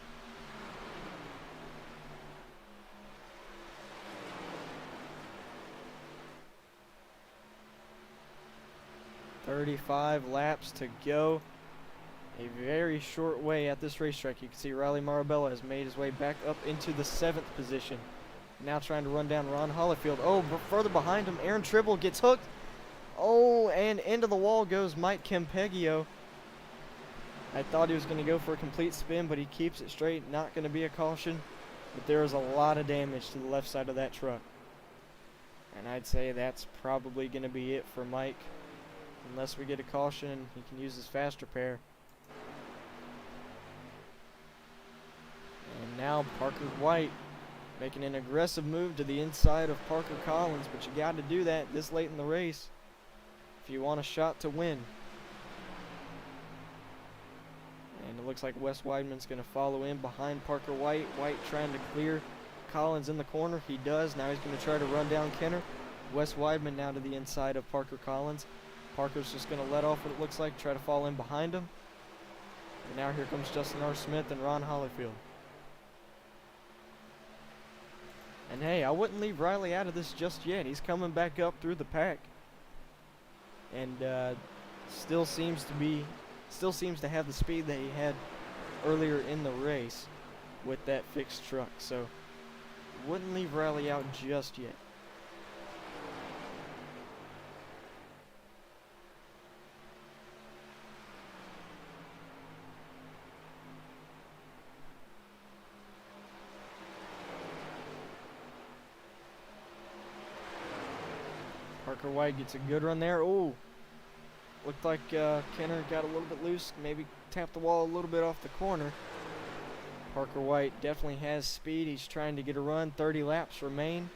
"35 laps to go. A very short way at this racetrack. You can see Riley Marabella has made his way back up into the 7th position. Now trying to run down Ron Hollifield. Oh, but further behind him, Aaron Tribble gets hooked. Oh, and into the wall goes Mike Campeggio. I thought he was going to go for a complete spin, but he keeps it straight. Not going to be a caution. But there is a lot of damage to the left side of that truck. And I'd say that's probably going to be it for Mike. Unless we get a caution, he can use his fast repair. And now Parker White making an aggressive move to the inside of Parker Collins, but you got to do that this late in the race if you want a shot to win. And it looks like Wes Weidman's going to follow in behind Parker White. White trying to clear Collins in the corner. He does. Now he's going to try to run down Kenner. Wes Weidman now to the inside of Parker Collins. Parker's just going to let off what it looks like, try to fall in behind him. And now here comes Justin R. Smith and Ron Hollifield. And hey, I wouldn't leave Riley out of this just yet. He's coming back up through the pack. And still seems to have the speed that he had earlier in the race with that fixed truck. So wouldn't leave Riley out just yet. Parker White gets a good run there. Oh, looked like Kenner got a little bit loose, maybe tapped the wall a little bit off the corner. Parker White definitely has speed. He's trying to get a run. 30 laps remain.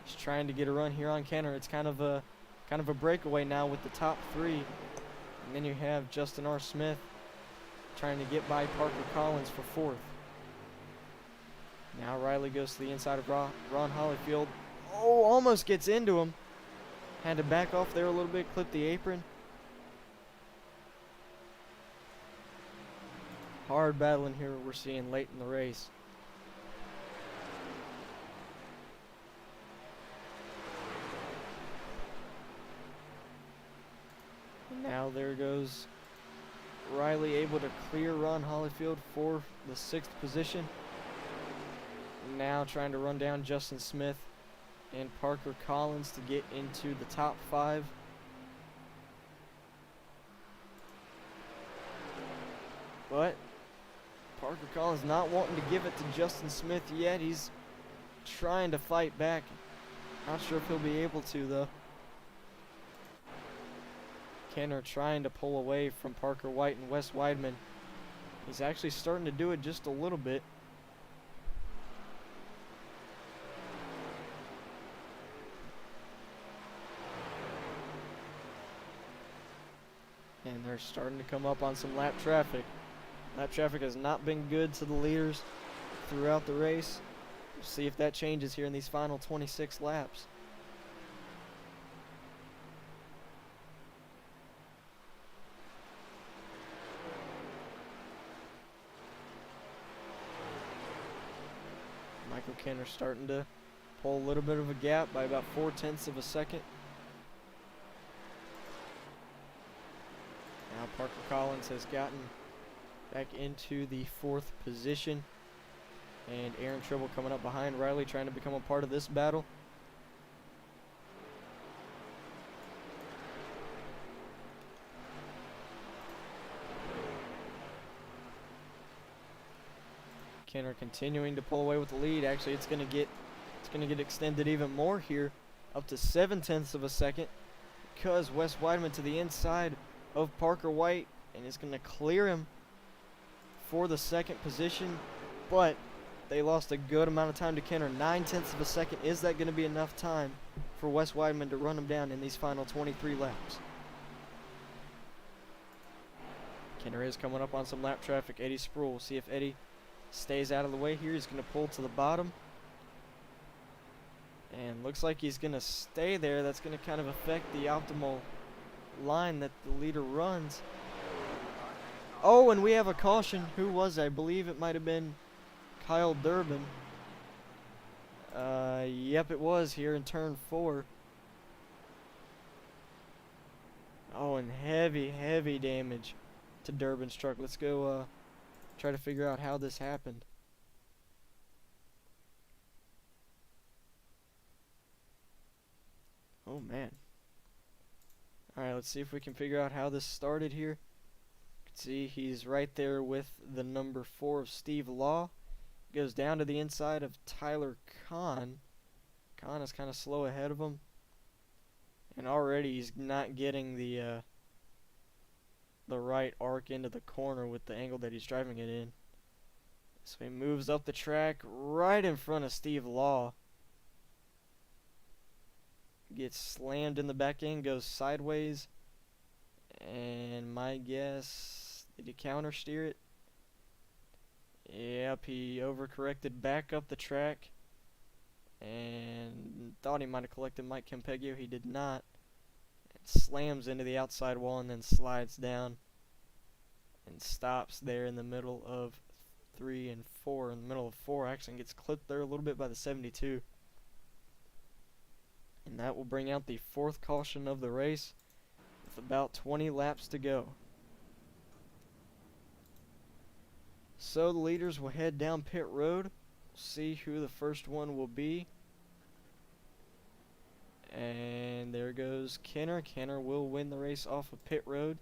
He's trying to get a run here on Kenner. It's kind of a breakaway now with the top three. And then you have Justin R. Smith trying to get by Parker Collins for fourth. Now Riley goes to the inside of Ron Hollifield. Oh, almost gets into him. Had to back off there a little bit, clip the apron. Hard battling here we're seeing late in the race. And now there goes Riley, able to clear Ron Hollifield for the 6th position. Now trying to run down Justin Smith and Parker Collins to get into the top 5. But Parker Collins not wanting to give it to Justin Smith yet. He's trying to fight back. Not sure if he'll be able to, though. Kenner trying to pull away from Parker White and Wes Weidman. He's actually starting to do it just a little bit. And they're starting to come up on some lap traffic. Lap traffic has not been good to the leaders throughout the race. We'll see if that changes here in these final 26 laps. Michael Kenner starting to pull a little bit of a gap by about 0.4 of a second. Now Parker Collins has gotten back into the 4th position. And Aaron Tribble coming up behind Riley, trying to become a part of this battle. Kenner continuing to pull away with the lead. Actually, it's gonna get extended even more here, up to 0.7 of a second, because Wes Weidman to the inside of Parker White and is going to clear him for the 2nd position, but they lost a good amount of time to Kenner. 0.9 of a second. Is that going to be enough time for Wes Weidman to run him down in these final 23 laps? Kenner is coming up on some lap traffic. Eddie Sproul. We'll see if Eddie stays out of the way here. He's going to pull to the bottom. And looks like he's going to stay there. That's going to kind of affect the optimal line that the leader runs. Oh, and we have a caution. Who was it? I believe it might have been Kyle Durbin. Yep, it was here in turn 4. Oh, and heavy damage to Durbin's truck. Let's go try to figure out how this happened. Oh, man. Alright, let's see if we can figure out how this started here. You can see he's right there with the number 4 of Steve Law. Goes down to the inside of Tyler Kahn. Kahn is kind of slow ahead of him. And already he's not getting the right arc into the corner with the angle that he's driving it in. So he moves up the track right in front of Steve Law. Gets slammed in the back end, goes sideways. And my guess, did he counter steer it? Yep, he overcorrected back up the track. And thought he might have collected Mike Campeggio. He did not. It slams into the outside wall and then slides down. And stops there in the middle of 3 and 4. In the middle of 4, actually gets clipped there a little bit by the 72. And that will bring out the 4th caution of the race with about 20 laps to go. So the leaders will head down pit road. We'll see who the first one will be. And there goes Kenner. Kenner will win the race off of pit road.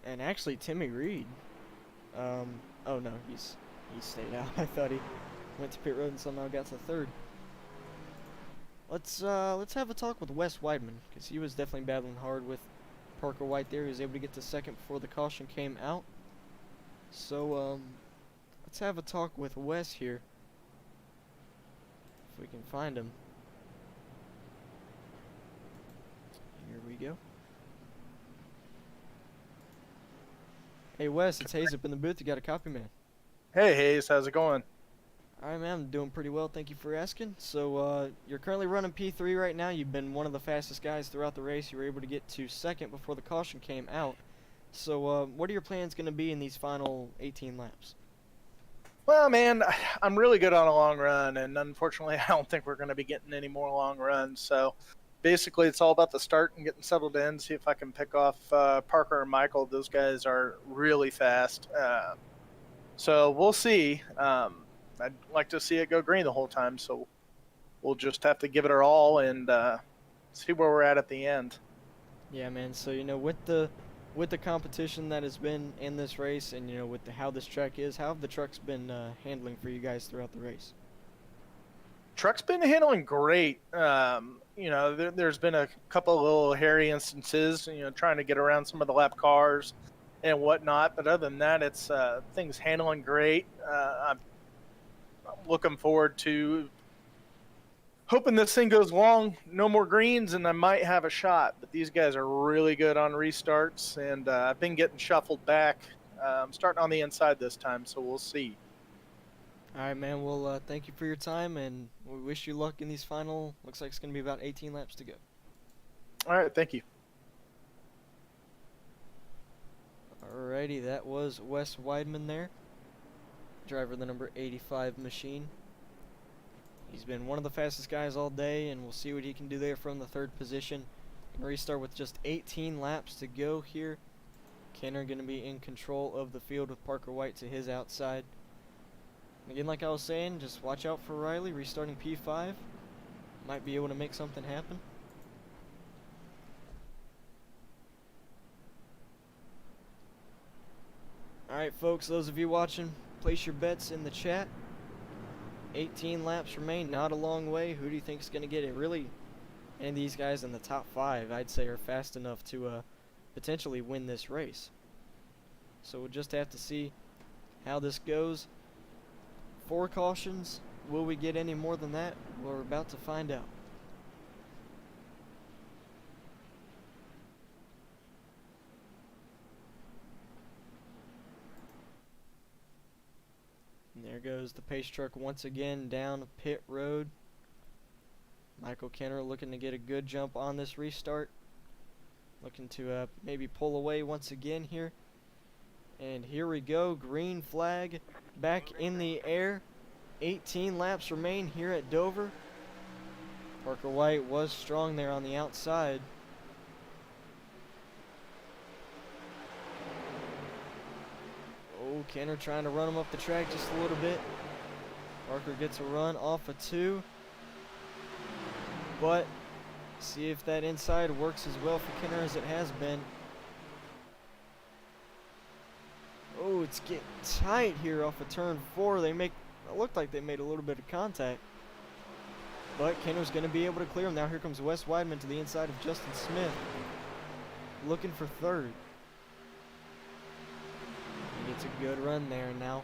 And actually, Timmy Reed. Oh no, he stayed out. I thought he went to pit road and somehow got to 3rd. Let's have a talk with Wes Weidman, because he was definitely battling hard with Parker White there. He was able to get to 2nd before the caution came out. So let's have a talk with Wes here, if we can find him. Here we go. Hey Wes, it's Hayes up in the booth. You got a copy, man? Hey Hayes, how's it going? Alright, man, I'm doing pretty well. Thank you for asking. So you're currently running P3 right now. You've been one of the fastest guys throughout the race. You were able to get to 2nd before the caution came out. So what are your plans going to be in these final 18 laps? Well, man, I'm really good on a long run, and unfortunately, I don't think we're going to be getting any more long runs. So basically, it's all about the start and getting settled in, see if I can pick off Parker and Michael. Those guys are really fast. So we'll see. I'd like to see it go green the whole time, so we'll just have to give it our all and see where we're at the end. Yeah, man. So, you know, with the competition that has been in this race, and, you know, with how this track is, how have the trucks been handling for you guys throughout the race? Truck's been handling great. You know, there's been a couple of little hairy instances, you know, trying to get around some of the lap cars and whatnot. But other than that, it's things handling great. I'm looking forward to hoping this thing goes long, no more greens, and I might have a shot. But these guys are really good on restarts, and I've been getting shuffled back. I'm starting on the inside this time, so we'll see. All right, man. Well, thank you for your time, and we wish you luck in these final. Looks like it's going to be about 18 laps to go. All right, thank you. Alrighty, that was Wes Weidman there, driver of the number 85 machine. He's been one of the fastest guys all day, and we'll see what he can do there from the 3rd position. Gonna restart with just 18 laps to go here. Kenner gonna be in control of the field with Parker White to his outside. And again, like I was saying, just watch out for Riley restarting P5. Might be able to make something happen. Alright folks, those of you watching, place your bets in the chat. 18 laps remain, not a long way. Who do you think is going to get it? Really, any of these guys in the top 5, I'd say, are fast enough to potentially win this race. So we'll just have to see how this goes. 4 cautions. Will we get any more than that? We're about to find out. And there goes the pace truck once again down pit road. Michael Kenner looking to get a good jump on this restart. Looking to maybe pull away once again here. And here we go, green flag back in the air. 18 laps remain here at Dover. Parker White was strong there on the outside. Oh, Kenner trying to run him up the track just a little bit. Parker gets a run off of 2. But see if that inside works as well for Kenner as it has been. Oh, it's getting tight here off of turn 4. It looked like they made a little bit of contact. But Kenner's going to be able to clear him. Now here comes Wes Weidman to the inside of Justin Smith. Looking for third. He gets a good run there now.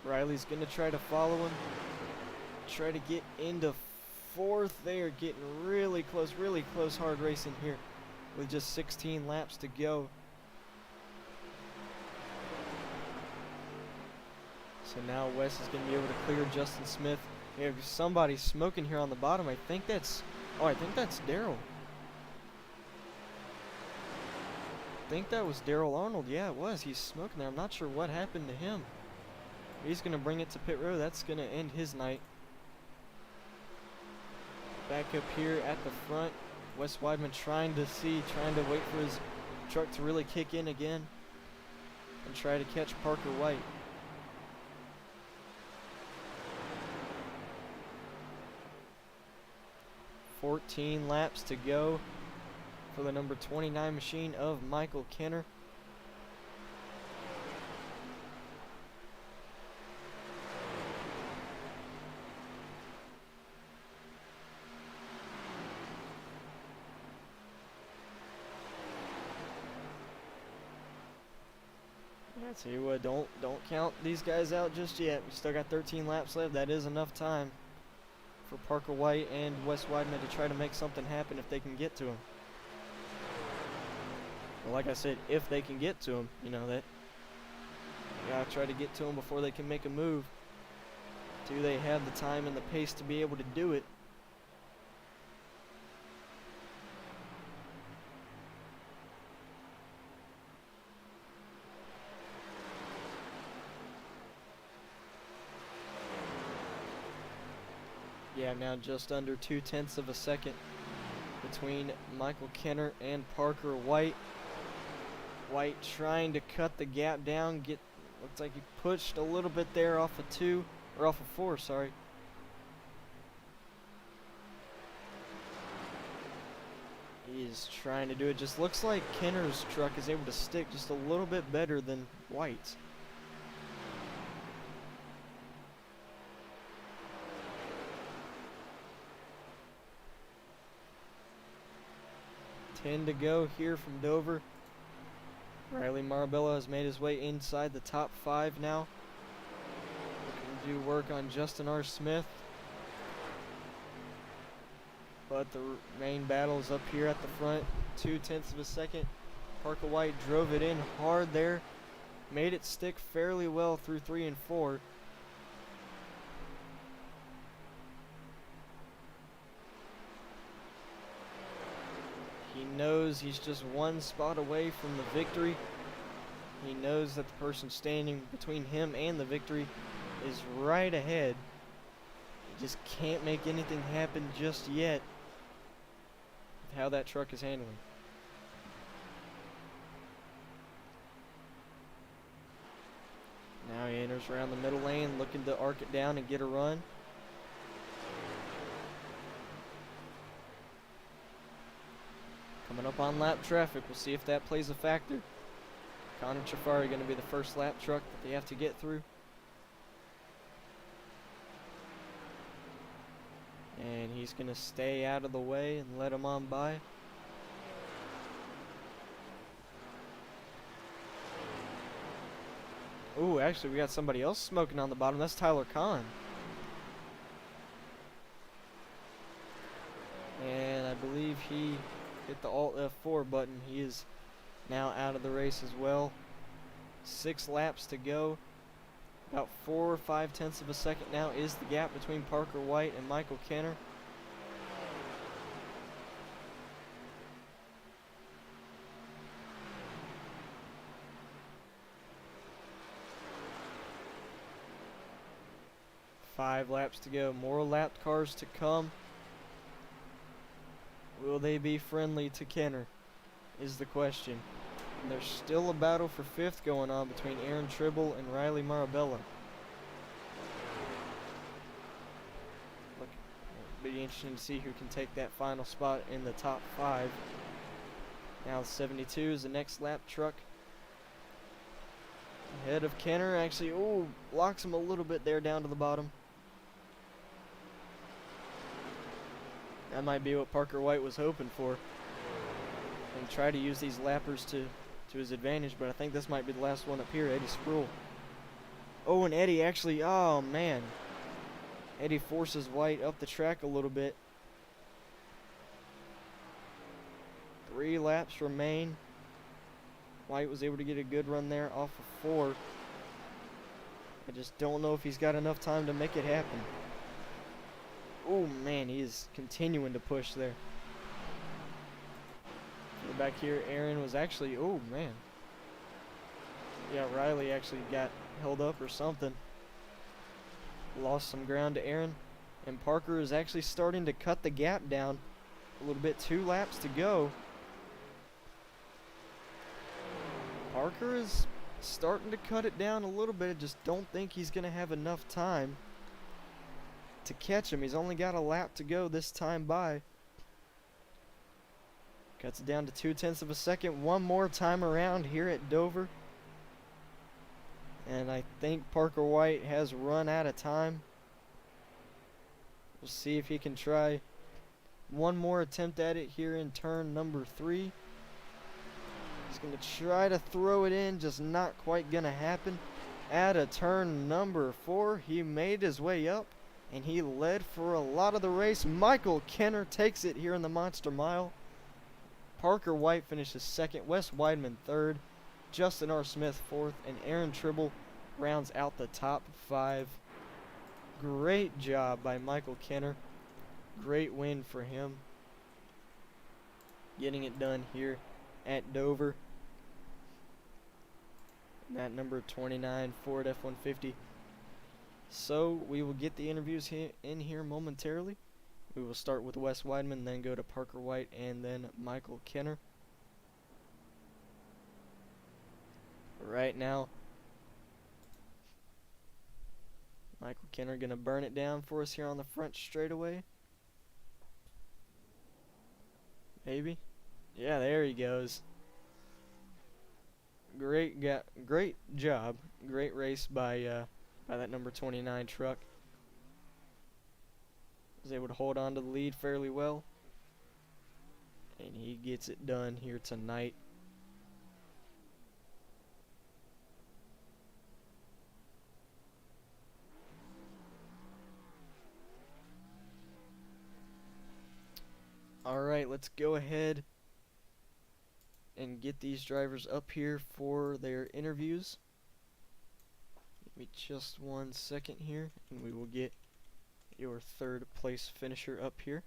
Riley's going to try to follow him. Try to get into fourth there. Getting really close hard racing here with just 16 laps to go. So now Wes is going to be able to clear Justin Smith. There's somebody smoking here on the bottom. I think that's Daryl. I think that was Daryl Arnold. Yeah, it was. He's smoking there. I'm not sure what happened to him. He's going to bring it to pit row. That's going to end his night. Back up here at the front. Wes Weidman trying to wait for his truck to really kick in again and try to catch Parker White. $14 laps to go for the number 29 machine of Michael Kenner. Yeah, tell you what, don't count these guys out just yet. We still got 13 laps left. That is enough time for Parker White and Wes Weidman to try to make something happen if they can get to him. Well, like I said, if they can get to him, you know that. You gotta try to get to him before they can make a move. Do they have the time and the pace to be able to do it? Yeah, now just under 0.2 of a second between Michael Kenner and Parker White. White trying to cut the gap down. Looks like he pushed a little bit there off of 4, sorry. He's trying to do it. Just looks like Kenner's truck is able to stick just a little bit better than White's. Ten to go here from Dover. Riley Marabella has made his way inside the top 5 now. Looking to do work on Justin R. Smith. But the main battle is up here at the front. 0.2 of a second. Parker White drove it in hard there. Made it stick fairly well through 3 and 4. He knows he's just one spot away from the victory. He knows that the person standing between him and the victory is right ahead. He just can't make anything happen just yet with how that truck is handling. Now he enters around the middle lane, looking to arc it down and get a run. Coming up on lap traffic, we'll see if that plays a factor. Connor Chafari going to be the first lap truck that they have to get through. And he's going to stay out of the way and let him on by. Ooh, actually we got somebody else smoking on the bottom. That's Tyler Kahn. And I believe he hit the Alt F4 button. He is now out of the race as well. 6 laps to go. About 4 or 5/10 of a second now is the gap between Parker White and Michael Kenner. Five laps to go. More lapped cars to come. Will they be friendly to Kenner is the question. And there's still a battle for 5th going on between Aaron Tribble and Riley Marabella. Look, it'll be interesting to see who can take that final spot in the top 5. Now 72 is the next lap truck. Ahead of Kenner, actually, oh, locks him a little bit there down to the bottom. That might be what Parker White was hoping for. And try to use these lappers to his advantage, but I think this might be the last one up here, Eddie Spruill. Oh, and Eddie actually, oh man. Eddie forces White up the track a little bit. 3 laps remain. White was able to get a good run there off of 4. I just don't know if he's got enough time to make it happen. Oh man, he is continuing to push there. Back here, Aaron was actually, oh man. Yeah, Riley actually got held up or something. Lost some ground to Aaron. And Parker is actually starting to cut the gap down a little bit. 2 laps to go. Parker is starting to cut it down a little bit. I just don't think he's going to have enough time to catch him. He's only got a lap to go this time by. Cuts it down to 0.2 of a second. One more time around here at Dover. And I think Parker White has run out of time. We'll see if he can try one more attempt at it here in turn number 3. He's going to try to throw it in, just not quite going to happen. At a turn number 4, he made his way up, and he led for a lot of the race. Michael Kenner takes it here in the Monster Mile. Parker White finishes 2nd, Wes Weidman 3rd, Justin R. Smith 4th, and Aaron Tribble rounds out the top 5. Great job by Michael Kenner. Great win for him. Getting it done here at Dover. And that number 29 Ford F-150. So we will get the interviews in here momentarily. We will start with Wes Weidman, then go to Parker White, and then Michael Kenner. Right now, Michael Kenner going to burn it down for us here on the front straightaway. Maybe. Yeah, there he goes. Great job. Great race by that number 29 truck. Was able to hold on to the lead fairly well. And he gets it done here tonight. Alright, let's go ahead and get these drivers up here for their interviews. Give me just 1 second here, and we will get your 3rd place finisher up here.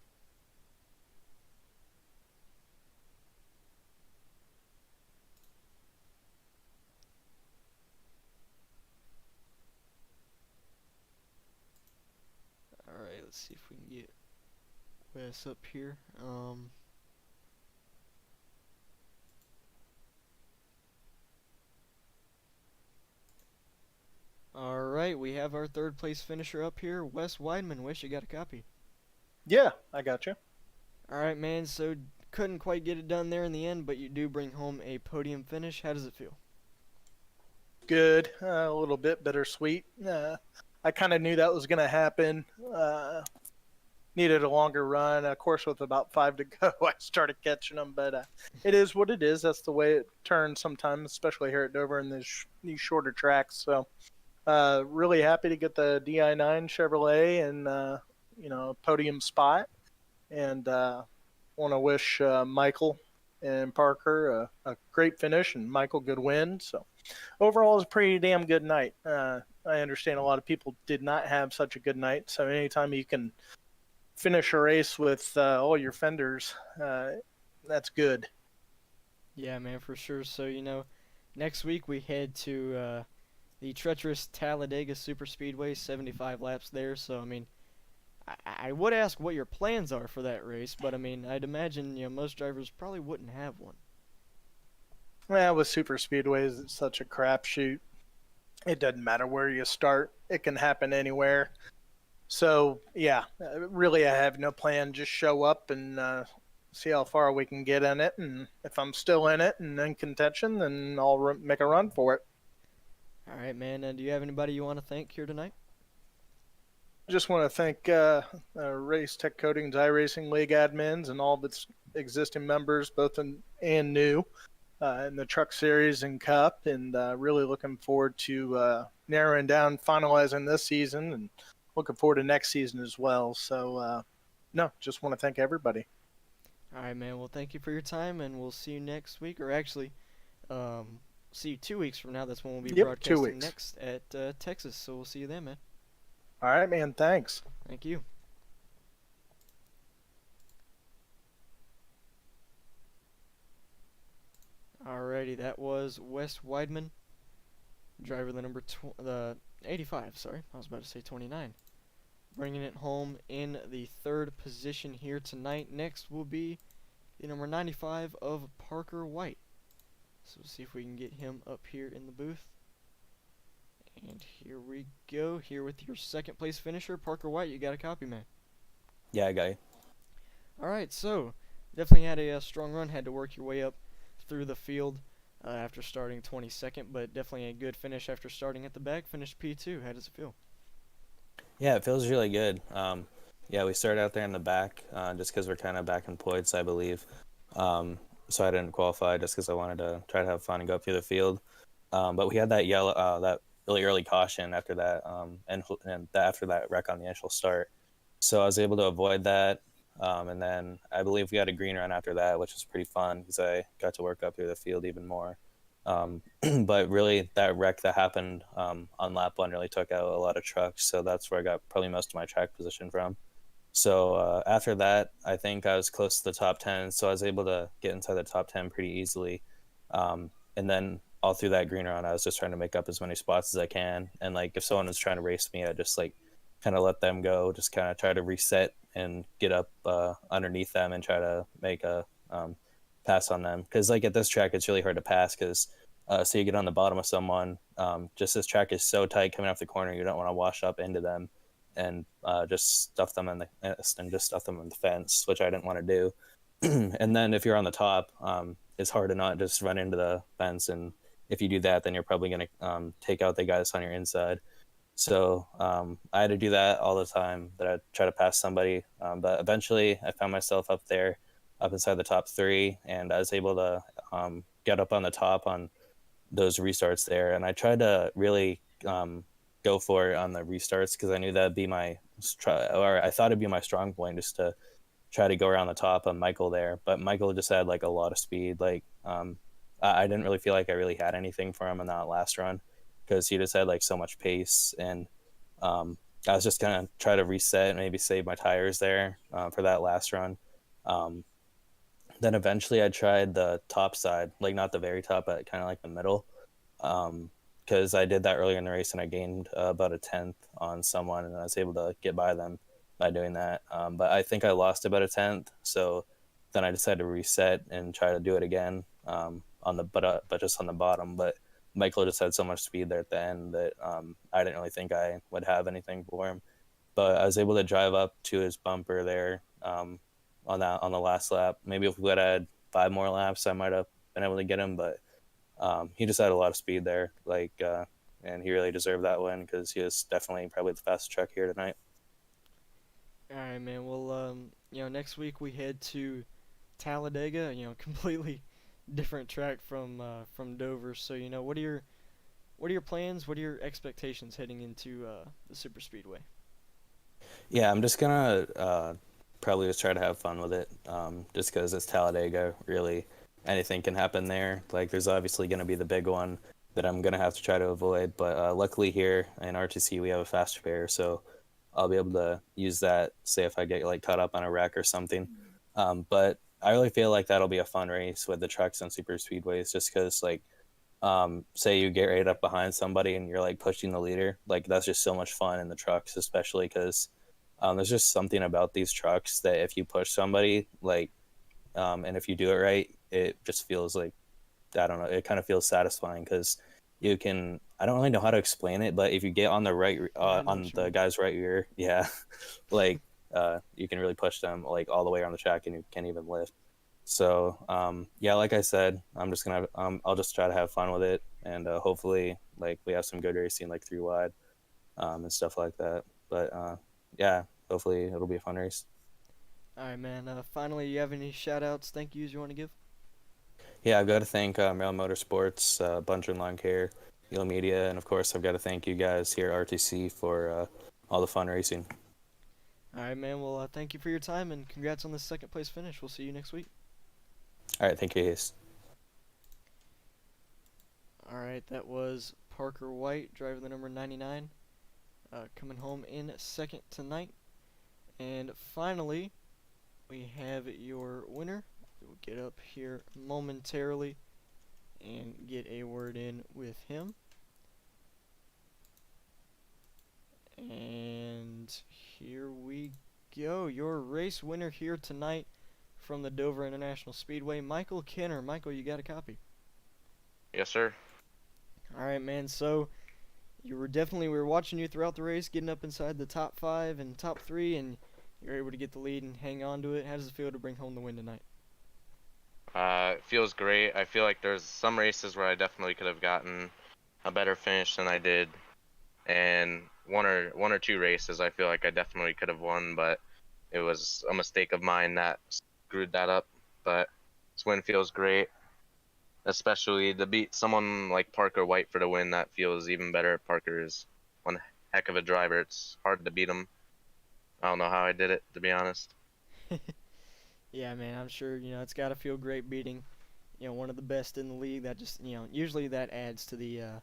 Alright, let's see if we can get Wes up here. Alright, we have our 3rd place finisher up here, Wes Weidman. Wes, you got a copy? Yeah, I got you. Alright, man, so couldn't quite get it done there in the end, but you do bring home a podium finish. How does it feel? Good. A little bit bittersweet. I kind of knew that was going to happen. Needed a longer run. Of course, with about 5 to go, I started catching them, but it is what it is. That's the way it turns sometimes, especially here at Dover in these shorter tracks. So really happy to get the DI9 Chevrolet and, podium spot. And want to wish Michael and Parker a great finish, and Michael, good win. So overall, it was a pretty damn good night. I understand a lot of people did not have such a good night. So anytime you can finish a race with all your fenders, that's good. Yeah, man, for sure. So, next week we head to the treacherous Talladega Superspeedway, 75 laps there. So, I would ask what your plans are for that race, but, I'd imagine, most drivers probably wouldn't have one. Well, with Superspeedways, it's such a crapshoot. It doesn't matter where you start. It can happen anywhere. So, yeah, really I have no plan. Just show up and see how far we can get in it. And if I'm still in it and in contention, then I'll make a run for it. All right, man. Do you have anybody you want to thank here tonight? Just want to thank Race Tech Coatings iRacing League admins and all of its existing members, both and new, in the Truck Series and Cup, and really looking forward to narrowing down, finalizing this season, and looking forward to next season as well. So, no, just want to thank everybody. All right, man. Well, thank you for your time, and we'll see you next week, or actually, um, see you 2 weeks from now. That's when we'll be Yep, 2 broadcasting weeks. next at Texas. So we'll see you then, man. All right, man. Thanks. Thank you. Alrighty, that was Wes Weidman, driver the 85. Sorry, I was about to say 29. Bringing it home in the third position here tonight. Next will be the number 95 of Parker White. So we'll see if we can get him up here in the booth. And here we go. Here with your second place finisher, Parker White. You got a copy, man. Yeah, I got you. Alright, so definitely had a strong run. Had to work your way up through the field after starting 22nd, but definitely a good finish after starting at the back. Finished P2. How does it feel? Yeah, it feels really good. Yeah, we started out there in the back just because we're kind of back in points, I believe. So I didn't qualify just because I wanted to try to have fun and go up through the field. But we had that that really early caution after that, after that wreck on the initial start. So I was able to avoid that. And then I believe we had a green run after that, which was pretty fun because I got to work up through the field even more. But really, that wreck that happened on lap one really took out a lot of trucks. So that's where I got probably most of my track position from. So after that, I think I was close to the top 10. So I was able to get inside the top 10 pretty easily. And then all through that green run, I was just trying to make up as many spots as I can. And like if someone was trying to race me, I just like kind of let them go, just kind of try to reset and get up underneath them and try to make a pass on them. Because like at this track, it's really hard to pass because so you get on the bottom of someone. Just this track is so tight coming off the corner, you don't want to wash up into them and just stuff them in the fence, which I didn't want to do. And then if you're on the top, it's hard to not just run into the fence. And if you do that, then you're probably going to take out the guys on your inside. So I had to do that all the time, that I'd try to pass somebody. But eventually I found myself up there, up inside the top three, and I was able to get up on the top on those restarts there. And I tried to really go for it on the restarts because I knew that'd be I thought it'd be my strong point, just to try to go around the top on Michael there. But Michael just had like a lot of speed. Like I didn't really feel like I really had anything for him in that last run because he just had like so much pace. And I was just gonna try to reset and maybe save my tires there for that last run. Then eventually I tried the top side, like not the very top, but kind of like the middle. Because I did that earlier in the race and I gained about a 10th on someone, and I was able to get by them by doing that. But I think I lost about a 10th, so then I decided to reset and try to do it again but just on the bottom. But Michael just had so much speed there at the end that I didn't really think I would have anything for him. But I was able to drive up to his bumper there on the last lap. Maybe if we had had 5 more laps, I might have been able to get him, but he just had a lot of speed there, and he really deserved that win because he was definitely probably the fastest truck here tonight. All right, man. Well, next week we head to Talladega. Completely different track from Dover. So, what are your plans? What are your expectations heading into the super speedway? Yeah, I'm just gonna probably just try to have fun with it, just because it's Talladega. Really, anything can happen there. Like, there's obviously gonna be the big one that I'm gonna have to try to avoid, but luckily here in RTC we have a fast pair, so I'll be able to use that. Say if I get like caught up on a wreck or something, but I really feel like that'll be a fun race with the trucks and super speedways, just because like say you get right up behind somebody and you're like pushing the leader, like that's just so much fun in the trucks, especially because there's just something about these trucks that if you push somebody, like and if you do it right, it just feels like, I don't know, it kind of feels satisfying because you can, I don't really know how to explain it, but if you get on the right on the guy's right rear, yeah, like you can really push them like all the way around the track and you can't even lift. So yeah, like I said, I'm just gonna I'll just try to have fun with it and hopefully like we have some good racing like 3 wide and stuff like that. But yeah, hopefully it'll be a fun race. All right, man. Finally, you have any shout outs, thank yous you want to give? Yeah, I've got to thank Rail Motorsports, Buncher and Lawn Care, Yellow Media, and of course I've got to thank you guys here at RTC for all the fun racing. All right, man. Well, thank you for your time and congrats on the second place finish. We'll see you next week. All right, thank you, Hayes. All right, that was Parker White, driver the number 99, coming home in second tonight. And finally, we have your winner. We'll get up here momentarily and get a word in with him. And here we go. Your race winner here tonight from the Dover International Speedway, Michael Kenner. Michael, you got a copy? Yes, sir. All right, man. So we were watching you throughout the race, getting up inside the top 5 and top 3, and you're able to get the lead and hang on to it. How does it feel to bring home the win tonight? It feels great. I feel like there's some races where I definitely could have gotten a better finish than I did, and one or two races I feel like I definitely could have won, but it was a mistake of mine that screwed that up. But this win feels great, especially to beat someone like Parker White for the win. That feels even better. Parker is one heck of a driver. It's hard to beat him. I don't know how I did it, to be honest. Yeah, man. I'm sure it's got to feel great beating one of the best in the league. That just usually that adds to the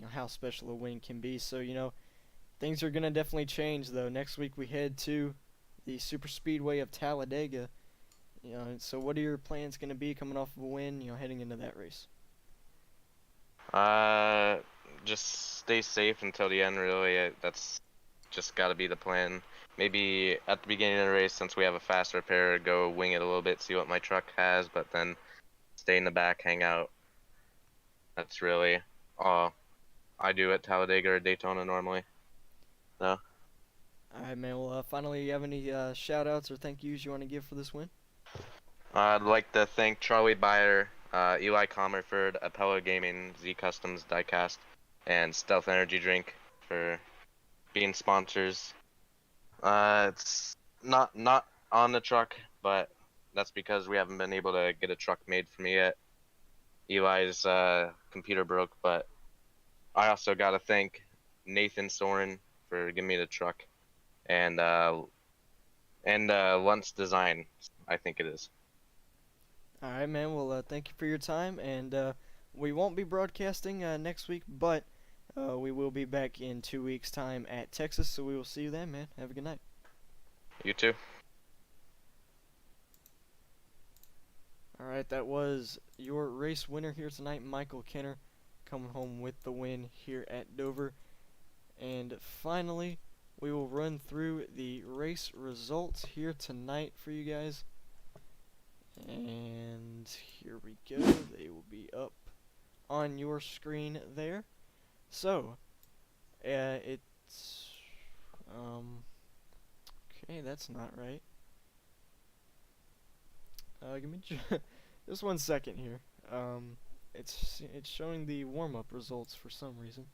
how special a win can be. So things are gonna definitely change though. Next week we head to the Super Speedway of Talladega. So what are your plans gonna be coming off of a win? Heading into that race. Just stay safe until the end, really. That's just got to be the plan. Maybe at the beginning of the race, since we have a fast repair, go wing it a little bit, see what my truck has, but then stay in the back, hang out. That's really all I do at Talladega or Daytona normally. No. All right, man. Well, finally, you have any shout outs or thank yous you want to give for this win? I'd like to thank Charlie Byer, Eli Comerford, Apello Gaming, Z Customs Diecast, and Stealth Energy Drink for being sponsors. It's not on the truck, but that's because we haven't been able to get a truck made for me yet. Eli's computer broke, but I also got to thank Nathan Soren for giving me the truck, and Luntz Design, I think it is. All right, man. Well, thank you for your time, and we won't be broadcasting next week, but we will be back in 2 weeks' time at Texas, so we will see you then, man. Have a good night. You too. All right, that was your race winner here tonight, Michael Kenner, coming home with the win here at Dover. And finally, we will run through the race results here tonight for you guys. And here we go. They will be up on your screen there. So, it's okay. That's not right. Give me just 1 second here. It's showing the warm-up results for some reason.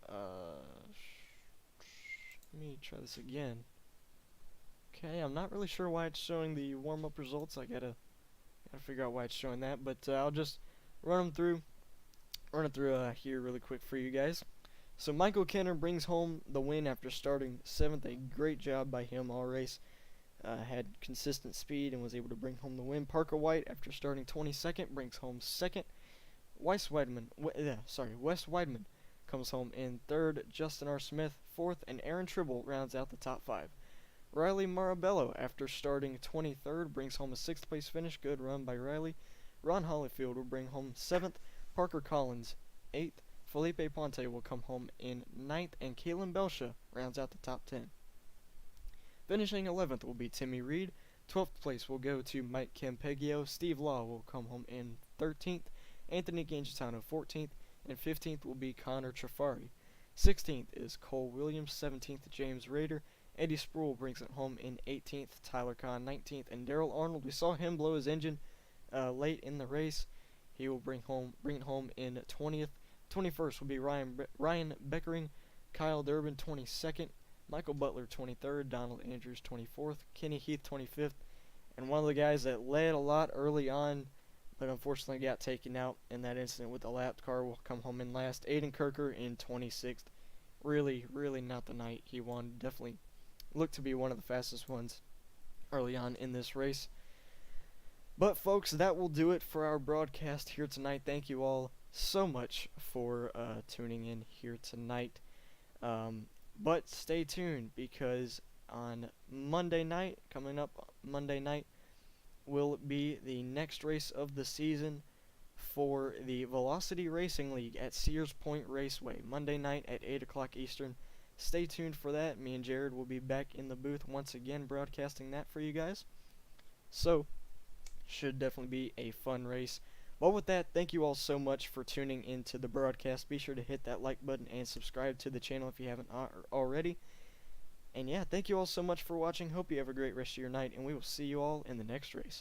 Let me try this again. Okay, I'm not really sure why it's showing the warm-up results. I gotta figure out why it's showing that, but I'll just run it through here really quick for you guys. So Michael Kenner brings home the win after starting 7th. A great job by him all race. Had consistent speed and was able to bring home the win. Parker White, after starting 22nd, brings home 2nd. Wes Weidman comes home in 3rd. Justin R. Smith 4th, and Aaron Tribble rounds out the top 5. Riley Marabello, after starting 23rd, brings home a 6th place finish. Good run by Riley. Ron Hollifield will bring home 7th. Parker Collins 8th. Felipe Ponte will come home in 9th, and Kalen Belsha rounds out the top 10. Finishing 11th will be Timmy Reed. 12th place will go to Mike Campeggio. Steve Law will come home in 13th. Anthony Gangitano 14th. And 15th will be Connor Trafari. 16th is Cole Williams. 17th, James Rader. Eddie Sproul brings it home in 18th. Tyler Kahn 19th. And Daryl Arnold, we saw him blow his engine late in the race. He will bring it home in 20th. 21st will be Ryan Beckering, Kyle Durbin 22nd, Michael Butler 23rd, Donald Andrews 24th, Kenny Heath 25th, and one of the guys that led a lot early on, but unfortunately got taken out in that incident with the lap car, will come home in last. Aiden Kirker in 26th. Really, really not the night he won. Definitely looked to be one of the fastest ones early on in this race. But folks, that will do it for our broadcast here tonight. Thank you all so much for tuning in here tonight. But stay tuned, because on Monday night, coming up Monday night, will be the next race of the season for the Velocity Racing League at Sears Point Raceway, Monday night at 8 o'clock Eastern. Stay tuned for that. Me and Jared will be back in the booth once again broadcasting that for you guys. So, should definitely be a fun race. But with that, thank you all so much for tuning into the broadcast. Be sure to hit that like button and subscribe to the channel if you haven't already. And yeah, thank you all so much for watching. Hope you have a great rest of your night, and we will see you all in the next race.